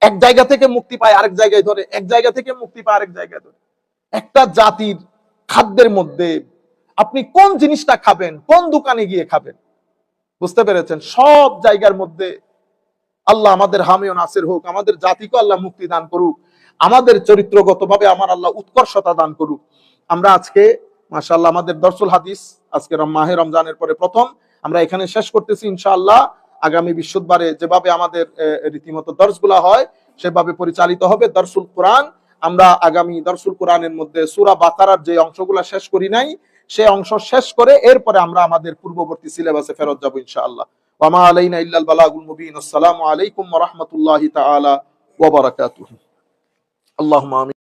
এক জায়গা থেকে মুক্তি পায় আরেক জায়গায় ধরে, এক জায়গা থেকে মুক্তি পায় আরেক জায়গায় ধরে। একটা জাতির খাদ্যের মধ্যে আপনি কোন জিনিসটা খাবেন, কোন দোকানে গিয়ে খাবেন, বুঝতে পেরেছেন? সব জায়গার মধ্যে আল্লাহ আমাদের হামি ও নাসির হোক। আমাদের জাতিকে আল্লাহ মুক্তি দান করুক, আমাদের চরিত্রগতভাবে আমার আল্লাহ উৎকর্ষতা দান করুক। আমরা আজকে মাশাআল্লাহ, আমাদের দরসুল হাদিস আজকে মাহে রমজানের পরে প্রথম আমরা এখানে শেষ করতেছি ইনশাআল্লাহ। আগামী বৃহস্পতিবারে যেভাবে আমাদের রীতিমতো দর্শগুলা হয় সেভাবে পরিচালিত হবে দরসুল কোরআন। আমরা আগামী দরসুল কোরআনের মধ্যে সূরা বাকারার যে অংশগুলা শেষ করি নাই সেই অংশ শেষ করে এরপরে আমরা আমাদের পূর্ববর্তী সিলেবাসে ফেরত যাব ইনশাআল্লাহ। ওয়া মা আলাইনা ইল্লাল বালাগুল মুবিন। আসসালামু আলাইকুম ওয়া রাহমাতুল্লাহি তাআলা ওয়া বারাকাতুহু। আল্লাহুম্মা আমিন।